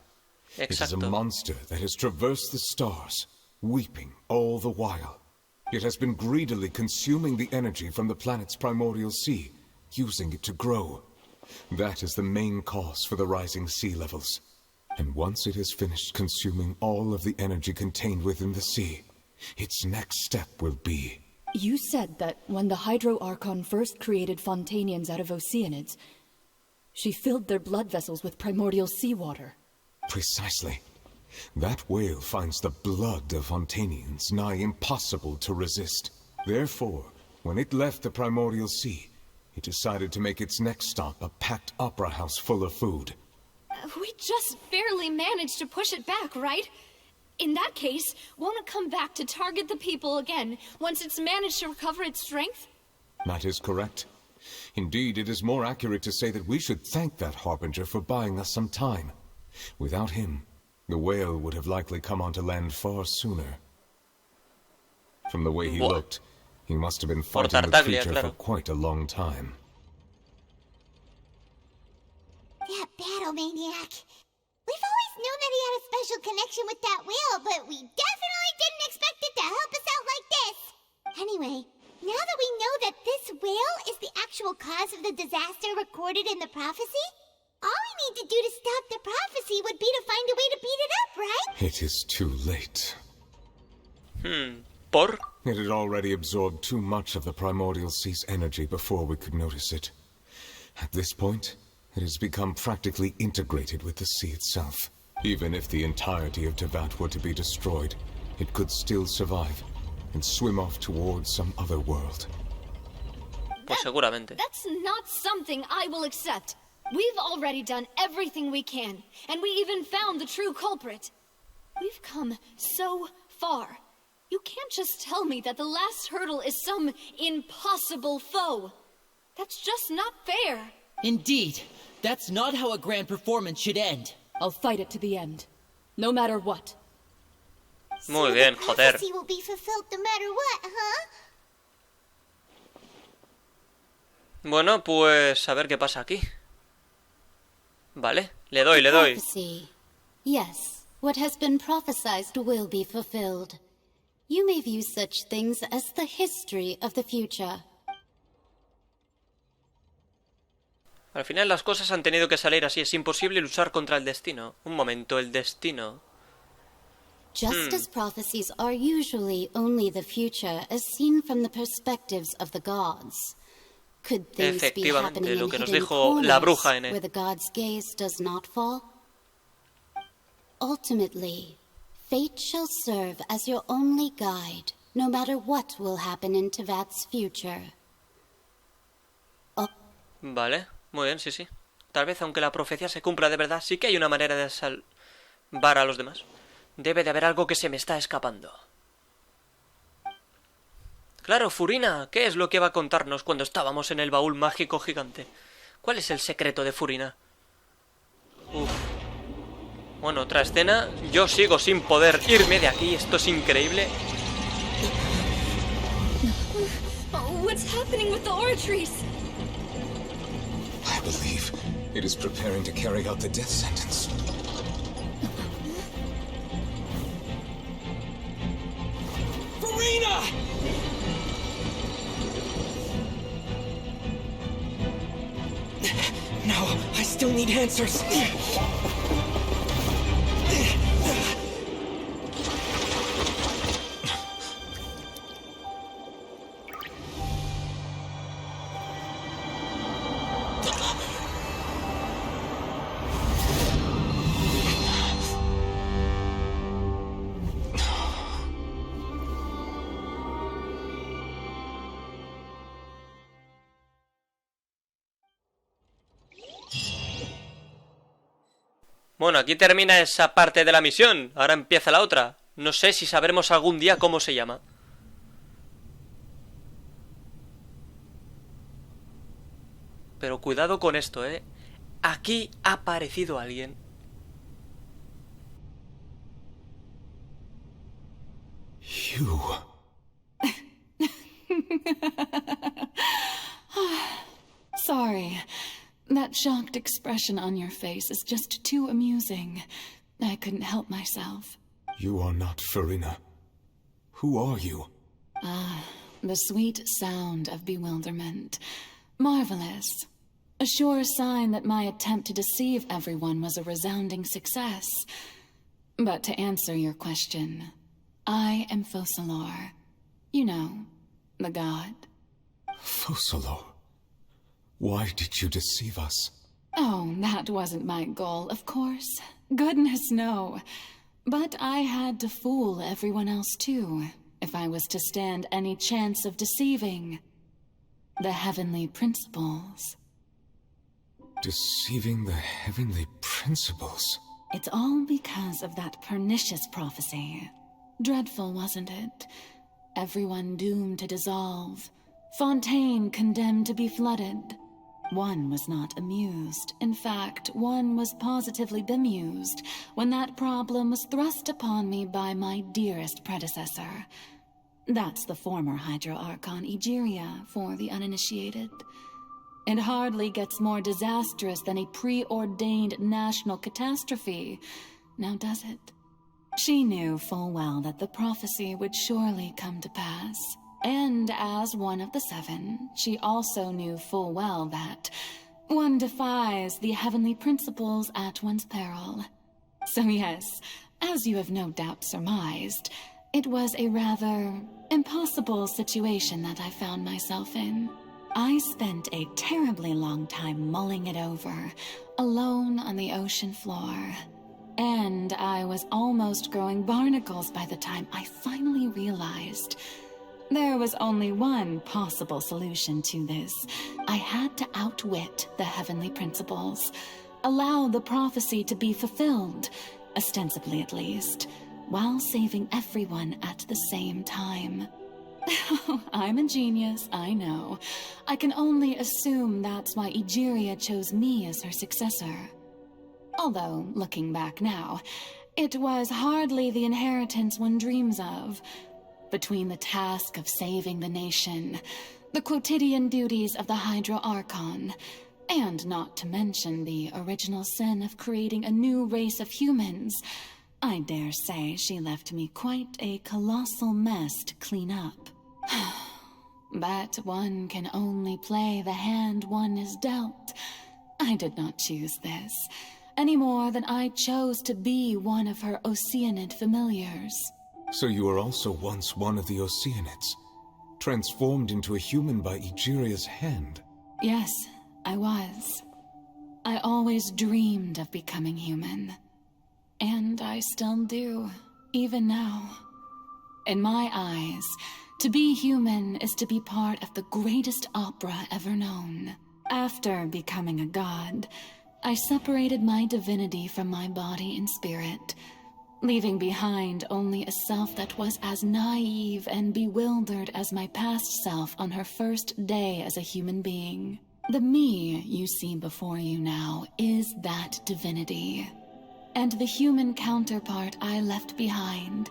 It is a monster that has traversed the stars, weeping all the while. It has been greedily consuming the energy from the planet's primordial sea, using it to grow. That is the main cause for the rising sea levels. And once it has finished consuming all of the energy contained within the sea, its next step will be... You said that when the Hydro Archon first created Fontanians out of Oceanids, she filled their blood vessels with primordial seawater. Precisely. That whale finds the blood of Fontanians nigh impossible to resist. Therefore, when it left the primordial sea, it decided to make its next stop a packed opera house full of food. We just barely managed to push it back, right? In that case, won't it come back to target the people again once it's managed to recover its strength? That is correct. Indeed, it is more accurate to say that we should thank that Harbinger for buying us some time. Without him, the whale would have likely come onto land far sooner. From the way he looked, he must have been fighting the creature for quite a long time. That battle maniac. We've always known that he had a special connection with that whale, but we definitely didn't expect it to help us out like this. Anyway, now that we know that this whale is the actual cause of the disaster recorded in the prophecy, all we need to do to stop the prophecy would be to find a way to beat it up, right? It is too late. ¿Por? It had already absorbed too much of the primordial sea's energy before we could notice it. At this point, it has become practically integrated with the sea itself. Even if the entirety of Tevat were to be destroyed, it could still survive and swim off towards some other world. Pues seguramente. That's not something I will accept. We've already done everything we can, and we even found the true culprit. We've come so far. You can't just tell me that the last hurdle is some impossible foe. That's just not fair. Indeed. That's not how a grand performance should end. I'll fight it to the end. No matter what. Muy bien, The joder. prophecy will be fulfilled no matter what, huh? Bueno, pues a ver qué pasa aquí. Vale, le doy. Prophecy. Yes, what has been prophesied will be fulfilled. You may view such things as the history of the future. Al final las cosas han tenido que salir así. Es imposible luchar contra el destino. Un momento, el destino. Just as prophecies are usually only the future as seen from the perspectives of the gods. Could things be happening in lo que nos hidden dijo la corners bruja en where the god's gaze does not fall? Ultimately, fate shall serve as your only guide, no matter what will happen in Tevat's future. Vale, muy bien, sí. Tal vez aunque la profecía se cumpla de verdad, sí que hay una manera de salvar a los demás. Debe de haber algo que se me está escapando. Claro, Furina, ¿qué es lo que va a contarnos cuando estábamos en el baúl mágico gigante? ¿Cuál es el secreto de Furina? Uf. Bueno, otra escena. Yo sigo sin poder irme de aquí. Esto es increíble. What's happening with the oratories? I believe it is preparing to carry out the death sentence. Furina! No, I still need answers. Bueno, aquí termina esa parte de la misión. Ahora empieza la otra. No sé si sabremos algún día cómo se llama. Pero cuidado con esto, ¿eh? Aquí ha aparecido alguien. You. Sorry. That shocked expression on your face is just too amusing. I couldn't help myself. You are not Furina. Who are you? The sweet sound of bewilderment. Marvelous. A sure sign that my attempt to deceive everyone was a resounding success. But to answer your question, I am Focalor. You know, the god. Focalor? Why did you deceive us? Oh, that wasn't my goal, of course. Goodness, no. But I had to fool everyone else too, if I was to stand any chance of deceiving the heavenly principles. Deceiving the heavenly principles. It's all because of that pernicious prophecy. Dreadful, wasn't it? Everyone doomed to dissolve. Fontaine condemned to be flooded. One was not amused. In fact, one was positively bemused when that problem was thrust upon me by my dearest predecessor. That's the former Hydro Archon Egeria for the uninitiated. It hardly gets more disastrous than a preordained national catastrophe, now does it? She knew full well that the prophecy would surely come to pass. And as one of the seven, she also knew full well that one defies the heavenly principles at one's peril. So yes, as you have no doubt surmised, it was a rather impossible situation that I found myself in. I spent a terribly long time mulling it over, alone on the ocean floor. And I was almost growing barnacles by the time I finally realized there was only one possible solution to this. I had to outwit the heavenly principles, allow the prophecy to be fulfilled, ostensibly at least, while saving everyone at the same time. I'm a genius, I know. I can only assume that's why Egeria chose me as her successor. Although, looking back now, it was hardly the inheritance one dreams of. Between the task of saving the nation, the quotidian duties of the Hydro Archon, and not to mention the original sin of creating a new race of humans, I dare say she left me quite a colossal mess to clean up. But one can only play the hand one is dealt. I did not choose this, any more than I chose to be one of her Oceanid familiars. So you were also once one of the Oceanids, transformed into a human by Egeria's hand. Yes, I was. I always dreamed of becoming human. And I still do, even now. In my eyes, to be human is to be part of the greatest opera ever known. After becoming a god, I separated my divinity from my body and spirit, leaving behind only a self that was as naive and bewildered as my past self on her first day as a human being. The me you see before you now is that divinity. And the human counterpart I left behind,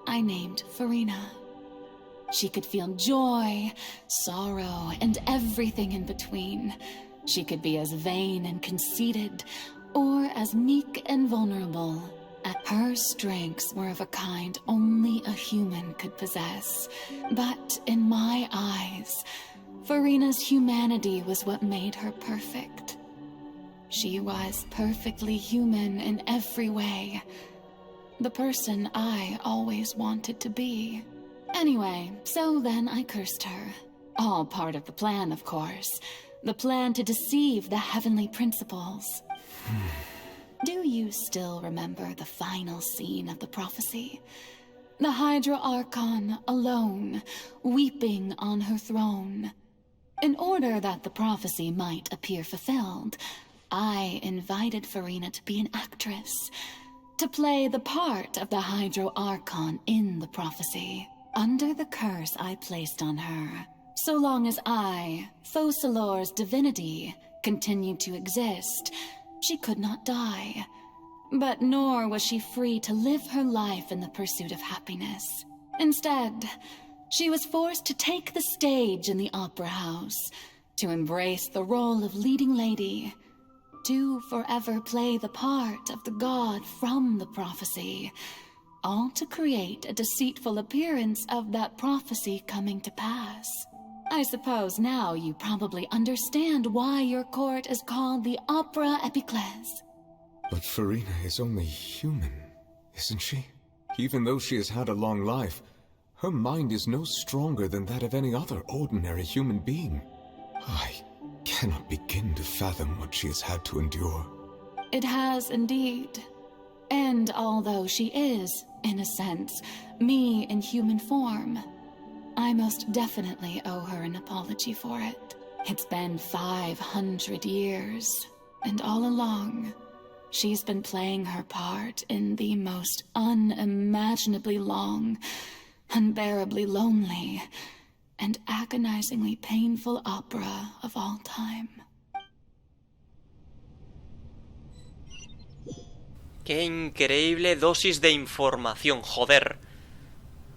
I named Furina. She could feel joy, sorrow, and everything in between. She could be as vain and conceited, or as meek and vulnerable. Her strengths were of a kind only a human could possess. But in my eyes, Furina's humanity was what made her perfect. She was perfectly human in every way. The person I always wanted to be. Anyway, so then I cursed her. All part of the plan, of course. The plan to deceive the heavenly principles. Do you still remember the final scene of the prophecy? The Hydro Archon alone, weeping on her throne. In order that the prophecy might appear fulfilled, I invited Furina to be an actress, to play the part of the Hydro Archon in the prophecy. Under the curse I placed on her, so long as I, Focalor's divinity, continued to exist, she could not die. But nor was she free to live her life in the pursuit of happiness. Instead, she was forced to take the stage in the opera house, to embrace the role of leading lady, to forever play the part of the god from the prophecy, all to create a deceitful appearance of that prophecy coming to pass. I suppose now you probably understand why your court is called the Opera Epiclese. But Furina is only human, isn't she? Even though she has had a long life, her mind is no stronger than that of any other ordinary human being. I cannot begin to fathom what she has had to endure. It has indeed. And although she is, in a sense, me in human form, I most definitely owe her an apology for it. It's been 500 years. And all along, she's been playing her part in the most unimaginably long, unbearably lonely, and agonizingly painful opera of all time. Qué increíble dosis de información, joder.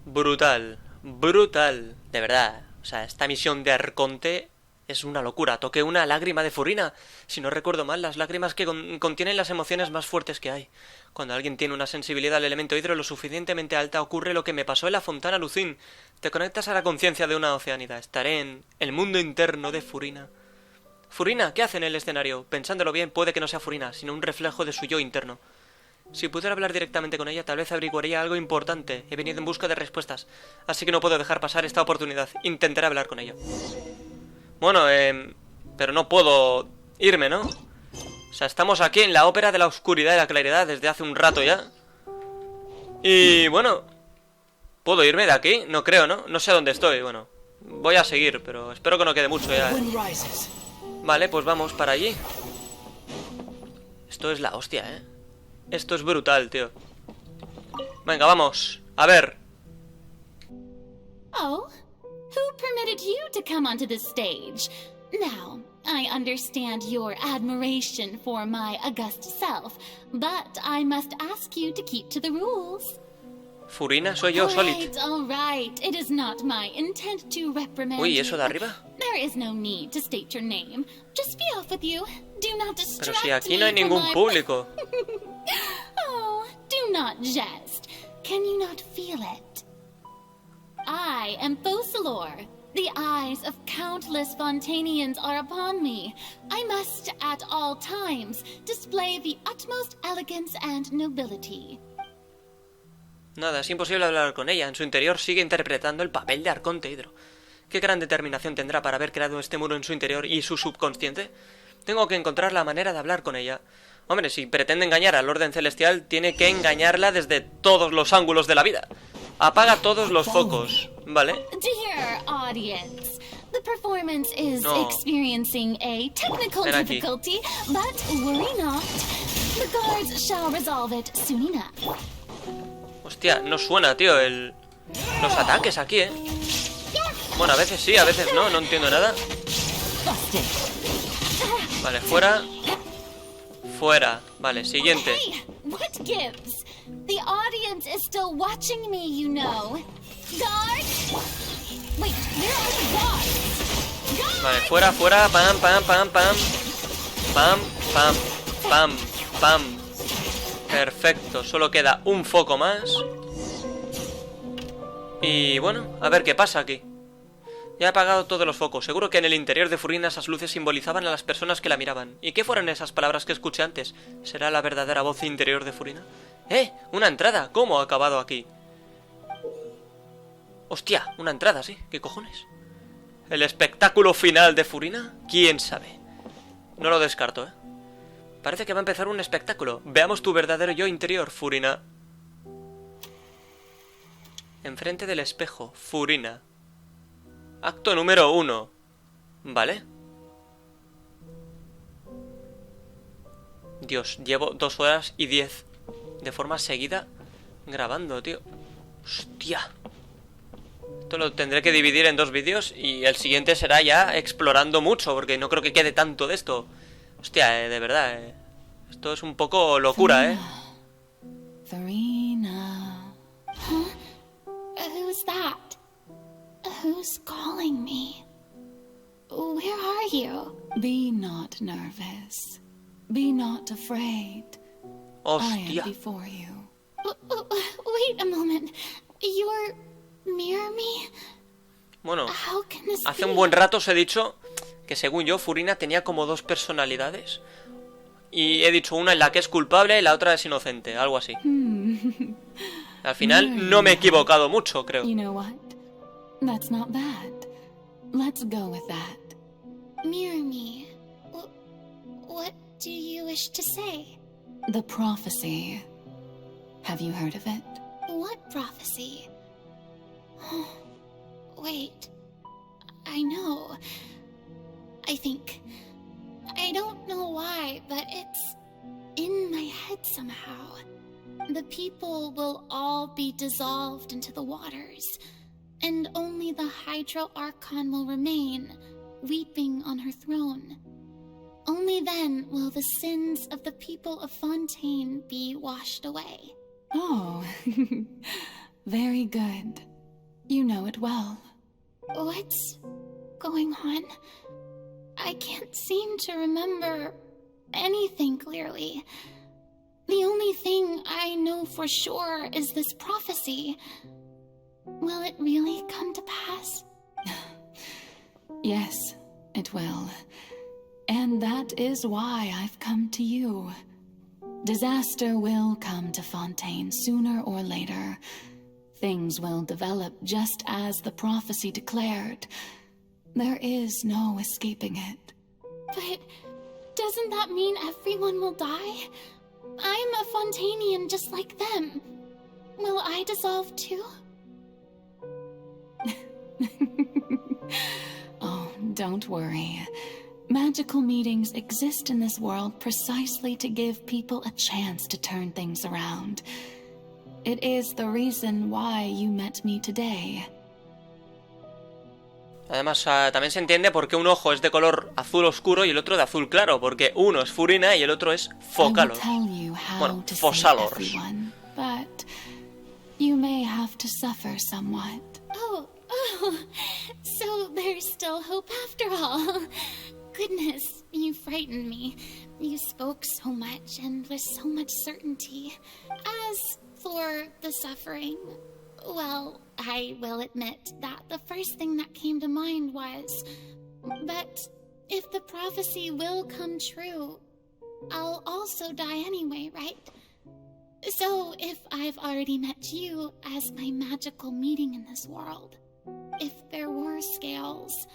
Brutal, brutal, de verdad. O sea, esta misión de Arconte es una locura. Toqué una lágrima de Furina. Si no recuerdo mal, las lágrimas que contienen las emociones más fuertes que hay. Cuando alguien tiene una sensibilidad al elemento hidro lo suficientemente alta, ocurre lo que me pasó en la Fontana Lucín. Te conectas a la conciencia de una oceánida. Estaré en el mundo interno de Furina. Furina, ¿qué hace en el escenario? Pensándolo bien, puede que no sea Furina, sino un reflejo de su yo interno. Si pudiera hablar directamente con ella, tal vez averiguaría algo importante. He venido en busca de respuestas, así que no puedo dejar pasar esta oportunidad. Intentaré hablar con ella. Bueno, pero no puedo irme, ¿no? O sea, estamos aquí en la ópera de la oscuridad y la claridad desde hace un rato ya. Y bueno, ¿puedo irme de aquí? No creo, ¿no? No sé dónde estoy, bueno. Voy a seguir, pero espero que no quede mucho ya. Vale, pues vamos para allí. Esto es la hostia, ¿eh? Esto es brutal, tío. Venga, vamos. A ver. Oh, who permitted you to come onto the stage? Now, I understand your admiration for my august self, but I must ask you to keep to the rules. Furina, soy yo, Solid. All right. It is not my intent to reprimand Uy, ¿eso de you. arriba? There is no need to state your name. Just be off with you. Do not distract Pero si aquí me no hay from ningún my... público. Oh, do not jest. Can you not feel it? I am Focalor. The eyes of countless Fontanians are upon me. I must, at all times, display the utmost elegance and nobility. Nada, es imposible hablar con ella. En su interior sigue interpretando el papel de Arconte Hidro. ¿Qué gran determinación tendrá para haber creado este muro en su interior y su subconsciente? Tengo que encontrar la manera de hablar con ella. Hombre, si pretende engañar al orden celestial, tiene que engañarla desde todos los ángulos de la vida. Apaga todos los focos, ¿vale? Dear audience, the performance is experiencing a technical difficulty, but worry not. The guards shall resolve it soon enough. Hostia, no suena, tío, los ataques aquí, ¿eh? Bueno, a veces sí, a veces no, no entiendo nada. Vale, fuera. Fuera. Vale, siguiente. Hey, what gives? The audience is still watching me, you know. Guards? Wait, where are the guards? Guards! Vale, fuera, fuera. Pam, pam, pam, pam. Pam, pam, pam, pam. Perfecto, solo queda un foco más. Y bueno, a ver qué pasa aquí. Ya he apagado todos los focos. Seguro que en el interior de Furina esas luces simbolizaban a las personas que la miraban. ¿Y qué fueron esas palabras que escuché antes? ¿Será la verdadera voz interior de Furina? ¡Eh! ¡Una entrada! ¿Cómo ha acabado aquí? ¡Hostia! Una entrada, sí. ¿Qué cojones? ¿El espectáculo final de Furina? ¿Quién sabe? No lo descarto, ¿eh? Parece que va a empezar un espectáculo. Veamos tu verdadero yo interior, Furina. Enfrente del espejo, Furina. Acto número 1. ¿Vale? Dios, llevo 2 horas y 10 de forma seguida grabando, tío. Hostia. Esto lo tendré que dividir en 2 vídeos y el siguiente será ya explorando mucho, porque no creo que quede tanto de esto. Hostia, de verdad, esto es un poco locura, Furina. Huh? Who's that? Who's calling me? Where are you? Be not nervous. Be not afraid. Hostia. I am before you. Wait a moment. You're mirror me? Bueno, How can this hace be? un buen rato os he dicho que según yo Furina tenía como 2 personalidades. Y he dicho una en la que es culpable y la otra es inocente, algo así. Al final no me he equivocado mucho, creo. You know what? That's not bad. Let's go with that. Mirror me. What do you wish to say? The prophecy. Have you heard of it? What prophecy? Wait. I know. I think I don't know why, but it's in my head somehow. The people will all be dissolved into the waters, and only the Hydro Archon will remain, weeping on her throne. Only then will the sins of the people of Fontaine be washed away. Oh, very good. You know it well. What's going on? I can't seem to remember anything clearly. The only thing I know for sure is this prophecy. Will it really come to pass? Yes, it will. And that is why I've come to you. Disaster will come to Fontaine sooner or later. Things will develop just as the prophecy declared. There is no escaping it. But doesn't that mean everyone will die? I'm a Fontainian just like them. Will I dissolve too? Oh, don't worry. Magical meetings exist in this world precisely to give people a chance to turn things around. It is the reason why you met me today. Además, también se entiende por qué un ojo es de color azul oscuro y el otro de azul claro, porque uno es Furina y el otro es Focalor. Bueno, Fosalors. But you may have to suffer somewhat. Oh, so there's still hope after all. Goodness, you frightened me. You spoke so much and with so much certainty. As for the suffering, well, I will admit that the first thing that came to mind was, but if the prophecy will come true, I'll also die anyway, right? So if I've already met you as my magical meeting in this world, if there were scales,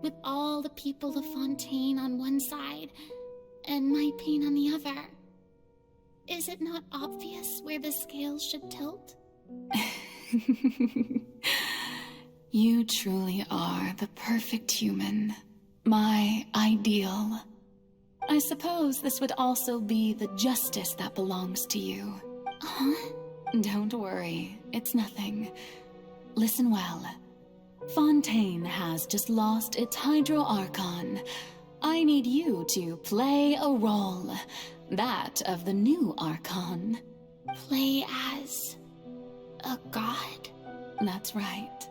with all the people of Fontaine on one side and my pain on the other, is it not obvious where the scales should tilt? You truly are the perfect human, my ideal. I suppose this would also be the justice that belongs to you. Huh? Don't worry, it's nothing. Listen well. Fontaine has just lost its Hydro Archon. I need you to play a role, that of the new Archon. Play as a god? That's right.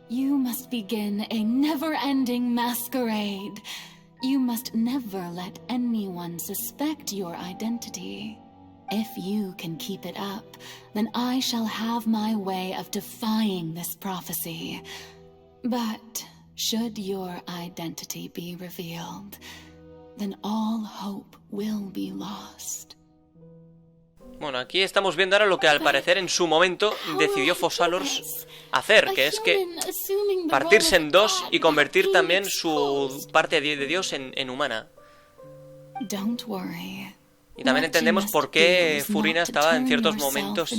You must begin a never-ending masquerade. You must never let anyone suspect your identity. If you can keep it up, then I shall have my way of defying this prophecy. But should your identity be revealed, then all hope will be lost. Bueno, aquí estamos viendo ahora lo que al parecer en su momento decidió Fosalors hacer, que es que partirse en dos y convertir también su parte de Dios en humana. Don't worry. Y también entendemos por qué Furina estaba en ciertos momentos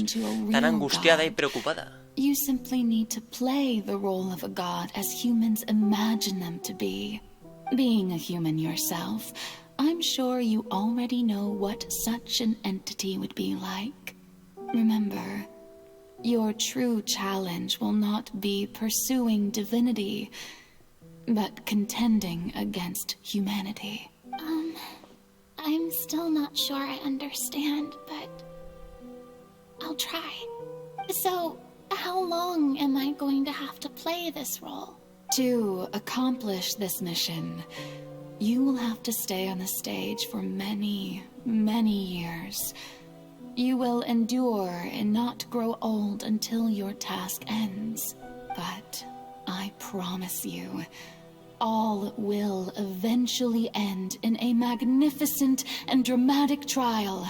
tan angustiada y preocupada. You simply need to play the role of a god as humans imagine them to be. Being a human yourself, I'm sure you already know what such an entity would be like. Remember, your true challenge will not be pursuing divinity, but contending against humanity. I'm still not sure I understand, but I'll try. So, how long am I going to have to play this role? To accomplish this mission, you will have to stay on the stage for many, many years. You will endure and not grow old until your task ends. But I promise you, all will eventually end in a magnificent and dramatic trial,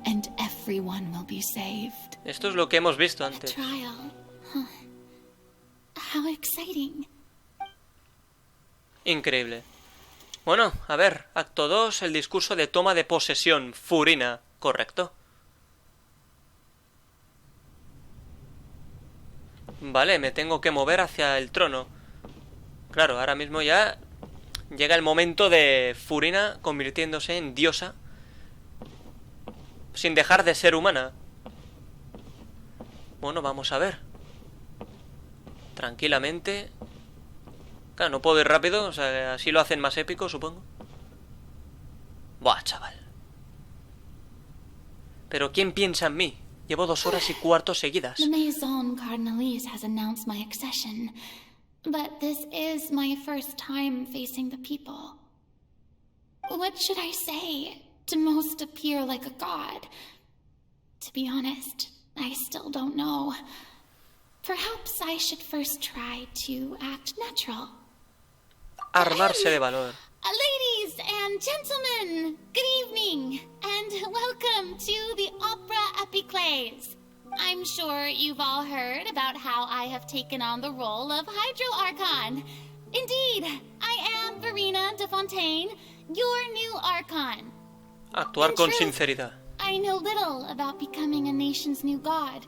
and everyone will be saved. Esto es lo que hemos visto antes. A trial. Huh. How exciting. Increíble. Bueno, a ver, acto 2, el discurso de toma de posesión, Furina, ¿correcto? Vale, me tengo que mover hacia el trono. Claro, ahora mismo ya llega el momento de Furina convirtiéndose en diosa sin dejar de ser humana. Bueno, vamos a ver. Tranquilamente. Claro, no puedo ir rápido, o sea, así lo hacen más épico, supongo. Buah, chaval. Pero ¿quién piensa en mí? Llevo 2 horas y cuarto seguidas. The Maison Cardinalise has announced my accession, but this is my first time facing the people. What should I say to most appear like a god? To be honest, I still don't know. Perhaps I should first try to act natural. Armarse de valor. Ladies and gentlemen, good evening, and welcome to the Opera Epiclese. I'm sure you've all heard about how I have taken on the role of Hydro Archon. Indeed, I am Furina de Fontaine, your new Archon. Actuar con sinceridad. I know little about becoming a nation's new god,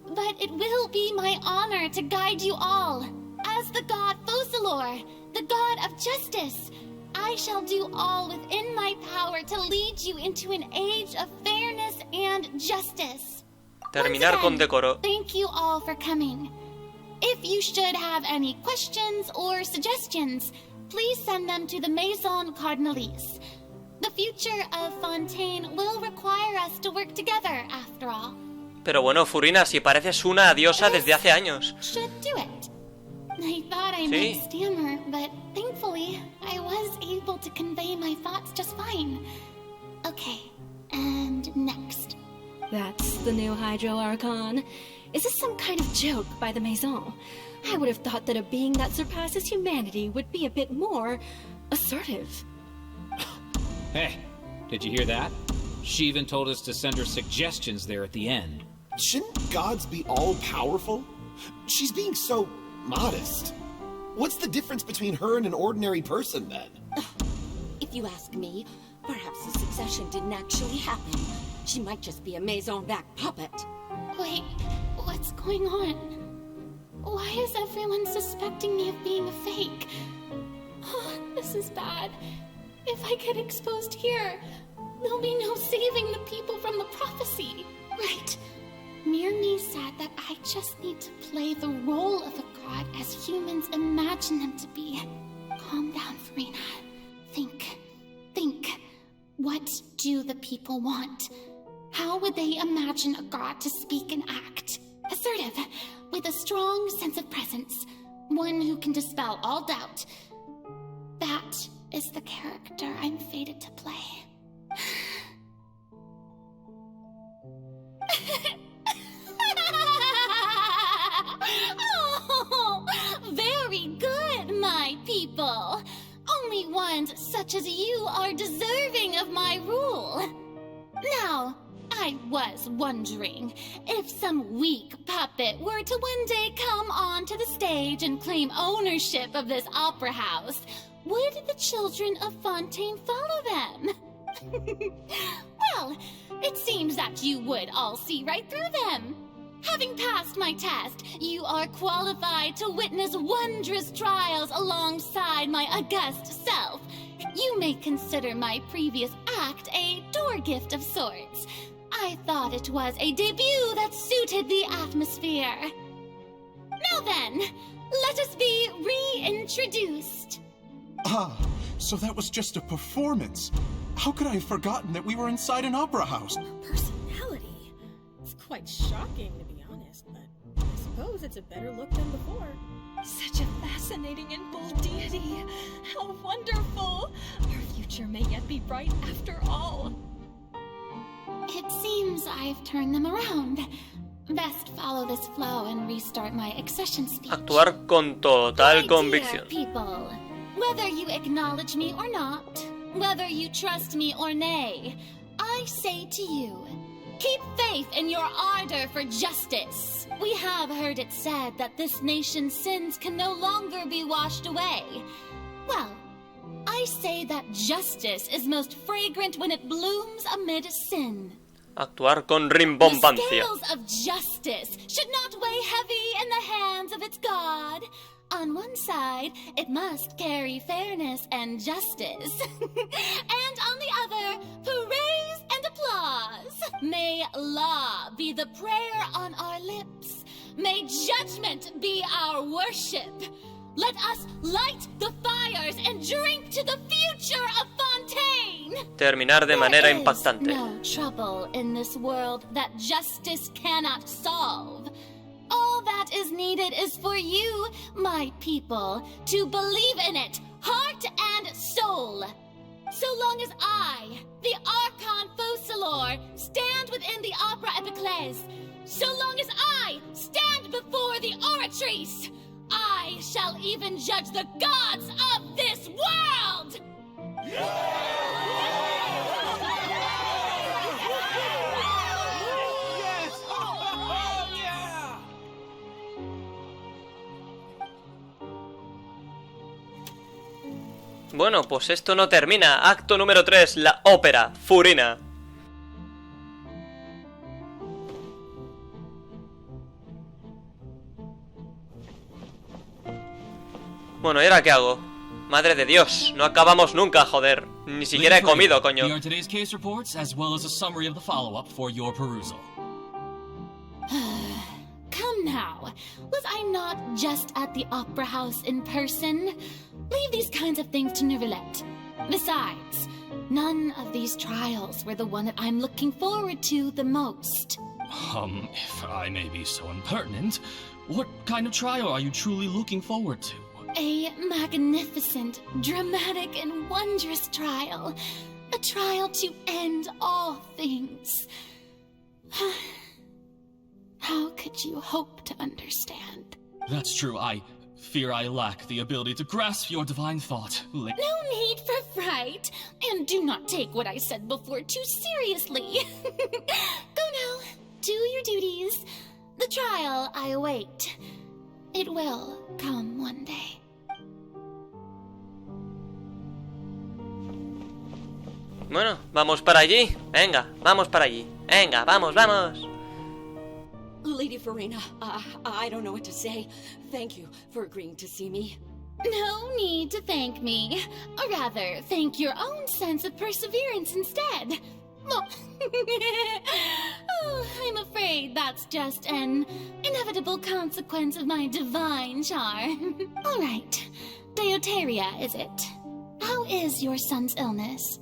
but it will be my honor to guide you all. As the god Focalor, the god of justice, I shall do all within my power to lead you into an age of fairness and justice. Terminar con decoro. Thank you all for coming. If you should have any questions or suggestions, please send them to the Maison Cardinalise. The future of Fontaine will require us to work together, after all. Pero bueno, Furina, si pareces una diosa desde hace años. Should do it. I thought I might stammer, but thankfully, I was able to convey my thoughts just fine. Okay, and next. That's the new Hydro Archon. Is this some kind of joke by the Maison? I would have thought that a being that surpasses humanity would be a bit more assertive. Hey, did you hear that? She even told us to send her suggestions there at the end. Shouldn't gods be all-powerful? She's being so modest. What's the difference between her and an ordinary person, then? If you ask me, perhaps the succession didn't actually happen. She might just be a Maison-back puppet. Wait, what's going on? Why is everyone suspecting me of being a fake? Oh, this is bad. If I get exposed here, there'll be no saving the people from the prophecy. Right. Mirmi said that I just need to play the role of a god as humans imagine them to be. Calm down, Furina. Think. What do the people want? How would they imagine a god to speak and act? Assertive, with a strong sense of presence. One who can dispel all doubt. That is the character I'm fated to play. Oh, very good, my people. Only ones such as you are deserving of my rule. Now, I was wondering if some weak puppet were to one day come onto the stage and claim ownership of this opera house, would the children of Fontaine follow them? Well, it seems that you would all see right through them. Having passed my test, you are qualified to witness wondrous trials alongside my august self. You may consider my previous act a door gift of sorts. I thought it was a debut that suited the atmosphere. Now then, let us be reintroduced. Ah, so that was just a performance. How could I have forgotten that we were inside an opera house? Personality? It's quite shocking, to be honest, but I suppose it's a better look than before. Such a fascinating and bold deity. How wonderful! Our future may yet be bright after all. It seems I've turned them around. Best follow this flow and restart my accession speech. Actuar con total convicción. People, whether you acknowledge me or not, whether you trust me or nay, I say to you, keep faith in your ardor for justice. We have heard it said that this nation's sins can no longer be washed away. Well, I say that justice is most fragrant when it blooms amid sin. Actuar con The rimbombancia. scales of justice should not weigh heavy in the hands of its god. On one side, it must carry fairness and justice. And on the other, praise and applause. May law be the prayer on our lips. May judgment be our worship. Let us light the fires and drink to the future of Fontaine. Terminar de manera impactante. There is no trouble in this world that justice cannot solve. All that is needed is for you, my people, to believe in it, heart and soul. So long as I, the Archon Focalor, stand within the Opera Epiclese, so long as I stand before the Oratrice, I shall even judge the gods of this world! Bueno, pues esto no termina. Acto número 3, la ópera, Furina. Bueno, ¿y ahora qué hago? Madre de Dios, no acabamos nunca, joder. Ni siquiera he comido, coño. Here are today's case reports, as well as a summary of the follow-up for your perusal. Come now, was I not just at the Opera House in person? Leave these kinds of things to Neuvillette. Besides, none of these trials were the one that I'm looking forward to the most. If I may be so impertinent, what kind of trial are you truly looking forward to? A magnificent, dramatic, and wondrous trial. A trial to end all things. How could you hope to understand? That's true, I fear I lack the ability to grasp your divine thought. No need for fright, and do not take what I said before too seriously. Go now, do your duties. The trial I await. It will come one day. Bueno, vamos para allí. Venga, vamos para allí. Venga, vamos, vamos. Lady Furina, I don't know what to say. Thank you for agreeing to see me. No need to thank me. Or rather, thank your own sense of perseverance instead. Oh, I'm afraid that's just an inevitable consequence of my divine charm. All right. Deuteria, is it? How is your son's illness?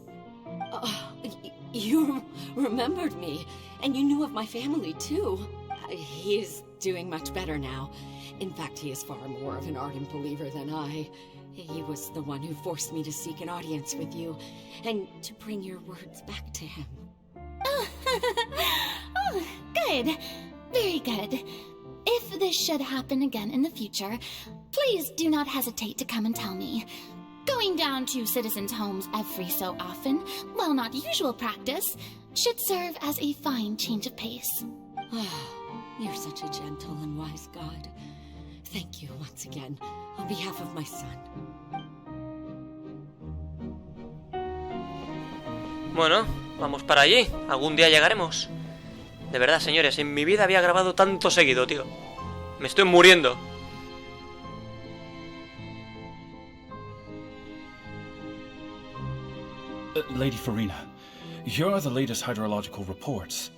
You remembered me, and you knew of my family, too. He is doing much better now. In fact, he is far more of an ardent believer than I. He was the one who forced me to seek an audience with you, and to bring your words back to him. Oh, good. Very good. If this should happen again in the future, please do not hesitate to come and tell me. Going down to citizens' homes every so often, while not usual practice, should serve as a fine change of pace. You're such a gentle and wise God. Thank you once again, on behalf of my son. Bueno, vamos para allí. Algún día llegaremos. De verdad, señores, en mi vida había grabado tanto seguido, tío. Me estoy muriendo. Lady Furina, here are the latest hydrological reports.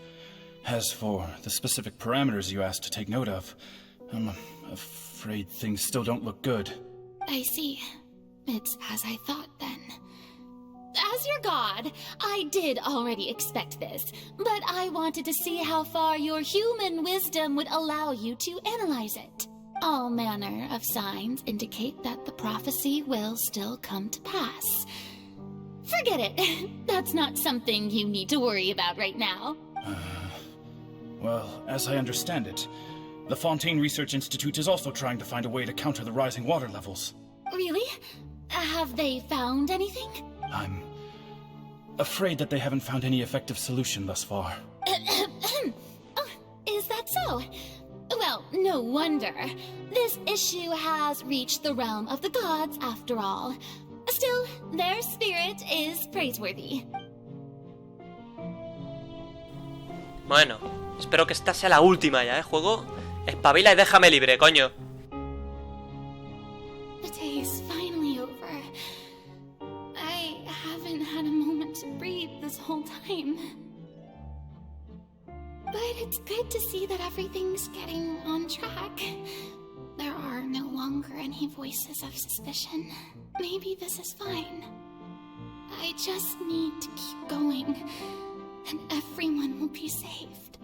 As for the specific parameters you asked to take note of, I'm afraid things still don't look good. I see. It's as I thought, then. As your god, I did already expect this, but I wanted to see how far your human wisdom would allow you to analyze it. All manner of signs indicate that the prophecy will still come to pass. Forget it. That's not something you need to worry about right now. Well, as I understand it, the Fontaine Research Institute is also trying to find a way to counter the rising water levels. Really? Have they found anything? I'm afraid that they haven't found any effective solution thus far. Oh, is that so? Well, no wonder. This issue has reached the realm of the gods, after all. Still, their spirit is praiseworthy. Bueno, espero que esta sea la última ya, juego. Espabila y déjame libre, coño. day is finally over. I haven't had a moment to breathe this whole time. But it's good to see that everything's getting on track. There are no longer any voices of suspicion. Maybe this is fine. I just need to keep going, and everyone will be saved.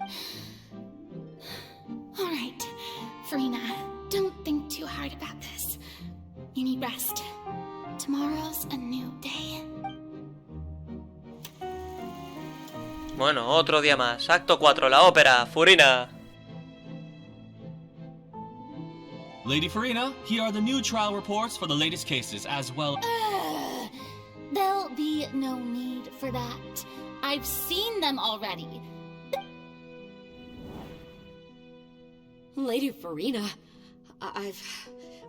Alright, Furina, don't think too hard about this. You need rest. Tomorrow's a new day. Bueno, otro día más. Acto 4, la ópera, Furina. Lady Furina, here are the new trial reports for the latest cases, as well. There'll be no need for that. I've seen them already. Lady Furina, I've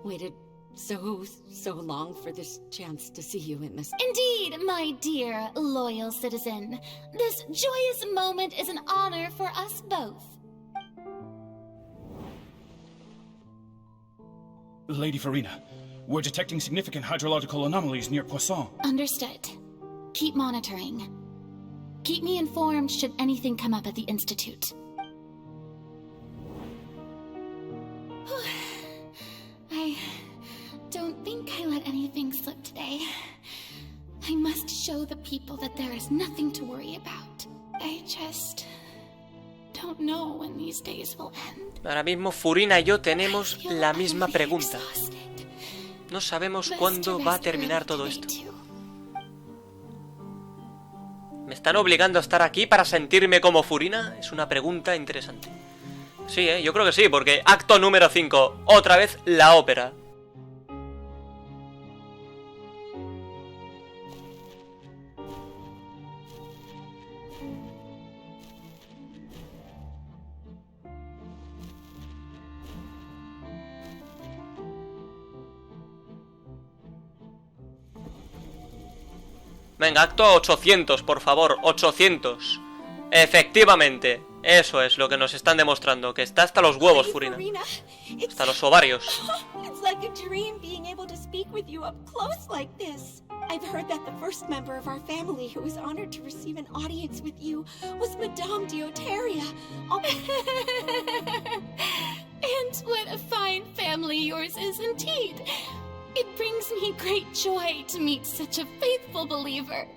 waited so long for this chance to see you in this. Indeed, my dear, loyal citizen. This joyous moment is an honor for us both. Lady Furina, we're detecting significant hydrological anomalies near Poisson. Understood. Keep monitoring. Keep me informed should anything come up at the Institute. I don't think I let anything slip today. I must show the people that there is nothing to worry about. I just don't know when these days will end. Ahora mismo Furina y yo tenemos la misma pregunta. No sabemos cuándo va a terminar todo esto. ¿Me están obligando a estar aquí para sentirme como Furina? Es una pregunta interesante. Sí, yo creo que sí, porque acto número 5, otra vez la ópera. Venga, acto 800, por favor, 800. Efectivamente, eso es lo que nos están demostrando, que está hasta los huevos, Furina. Hasta los ovarios. It's like a dream being able to speak with you up close like this. I've heard that the first member of our family who was honored to receive an audience with you was Madame Dioteria. And what a fine family yours is indeed. It brings me great joy to meet such a faithful believer.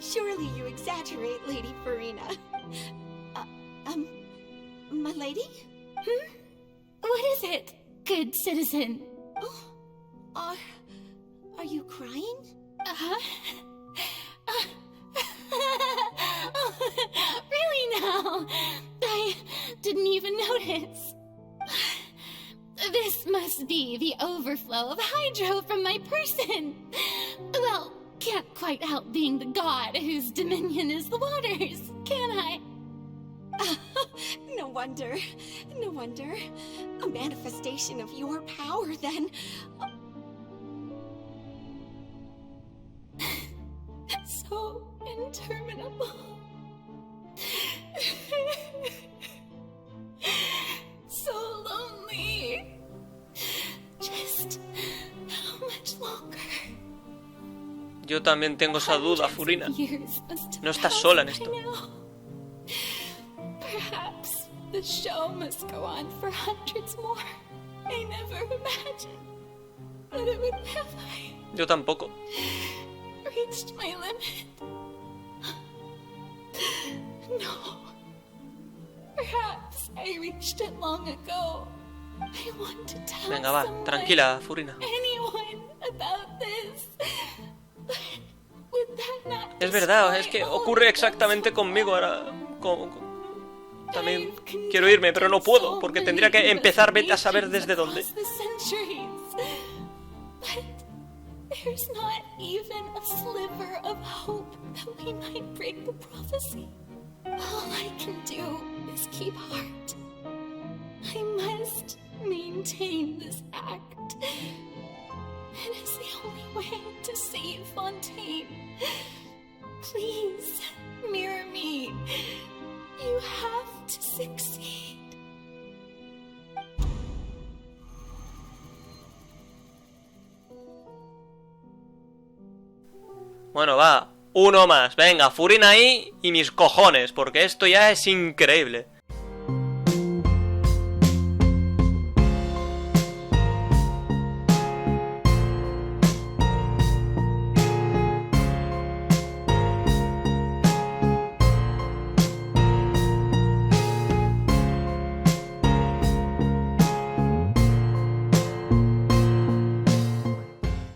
Surely you exaggerate, Lady Furina. My lady? What is it, good citizen? Oh, are you crying? Really now? I didn't even notice. This must be the overflow of hydro from my person. Well, can't quite help being the god whose dominion is the waters, can I? No wonder. No wonder. A manifestation of your power, then. So interminable. So lonely. Just how much longer? Yo también tengo esa duda, Furina. No estás sola en esto. Perhaps the show must go on for hundreds more. I never imagined that it would have Yo tampoco. reached my limit. No. Perhaps I reached it long ago. I want to tell Venga, va, tranquila, Furina. anyone about this. But would that not Es verdad, es que ocurre exactamente conmigo ahora. También quiero irme, pero no puedo, porque tendría que empezar, vete a saber desde dónde. There's not even a sliver of hope that we might break the prophecy. All I can do is keep heart. I must maintain this act. It is the only way to save Fontaine. Please, mirror me. You have to succeed. Bueno, va. Uno más. Venga, Furina ahí y mis cojones, porque esto ya es increíble.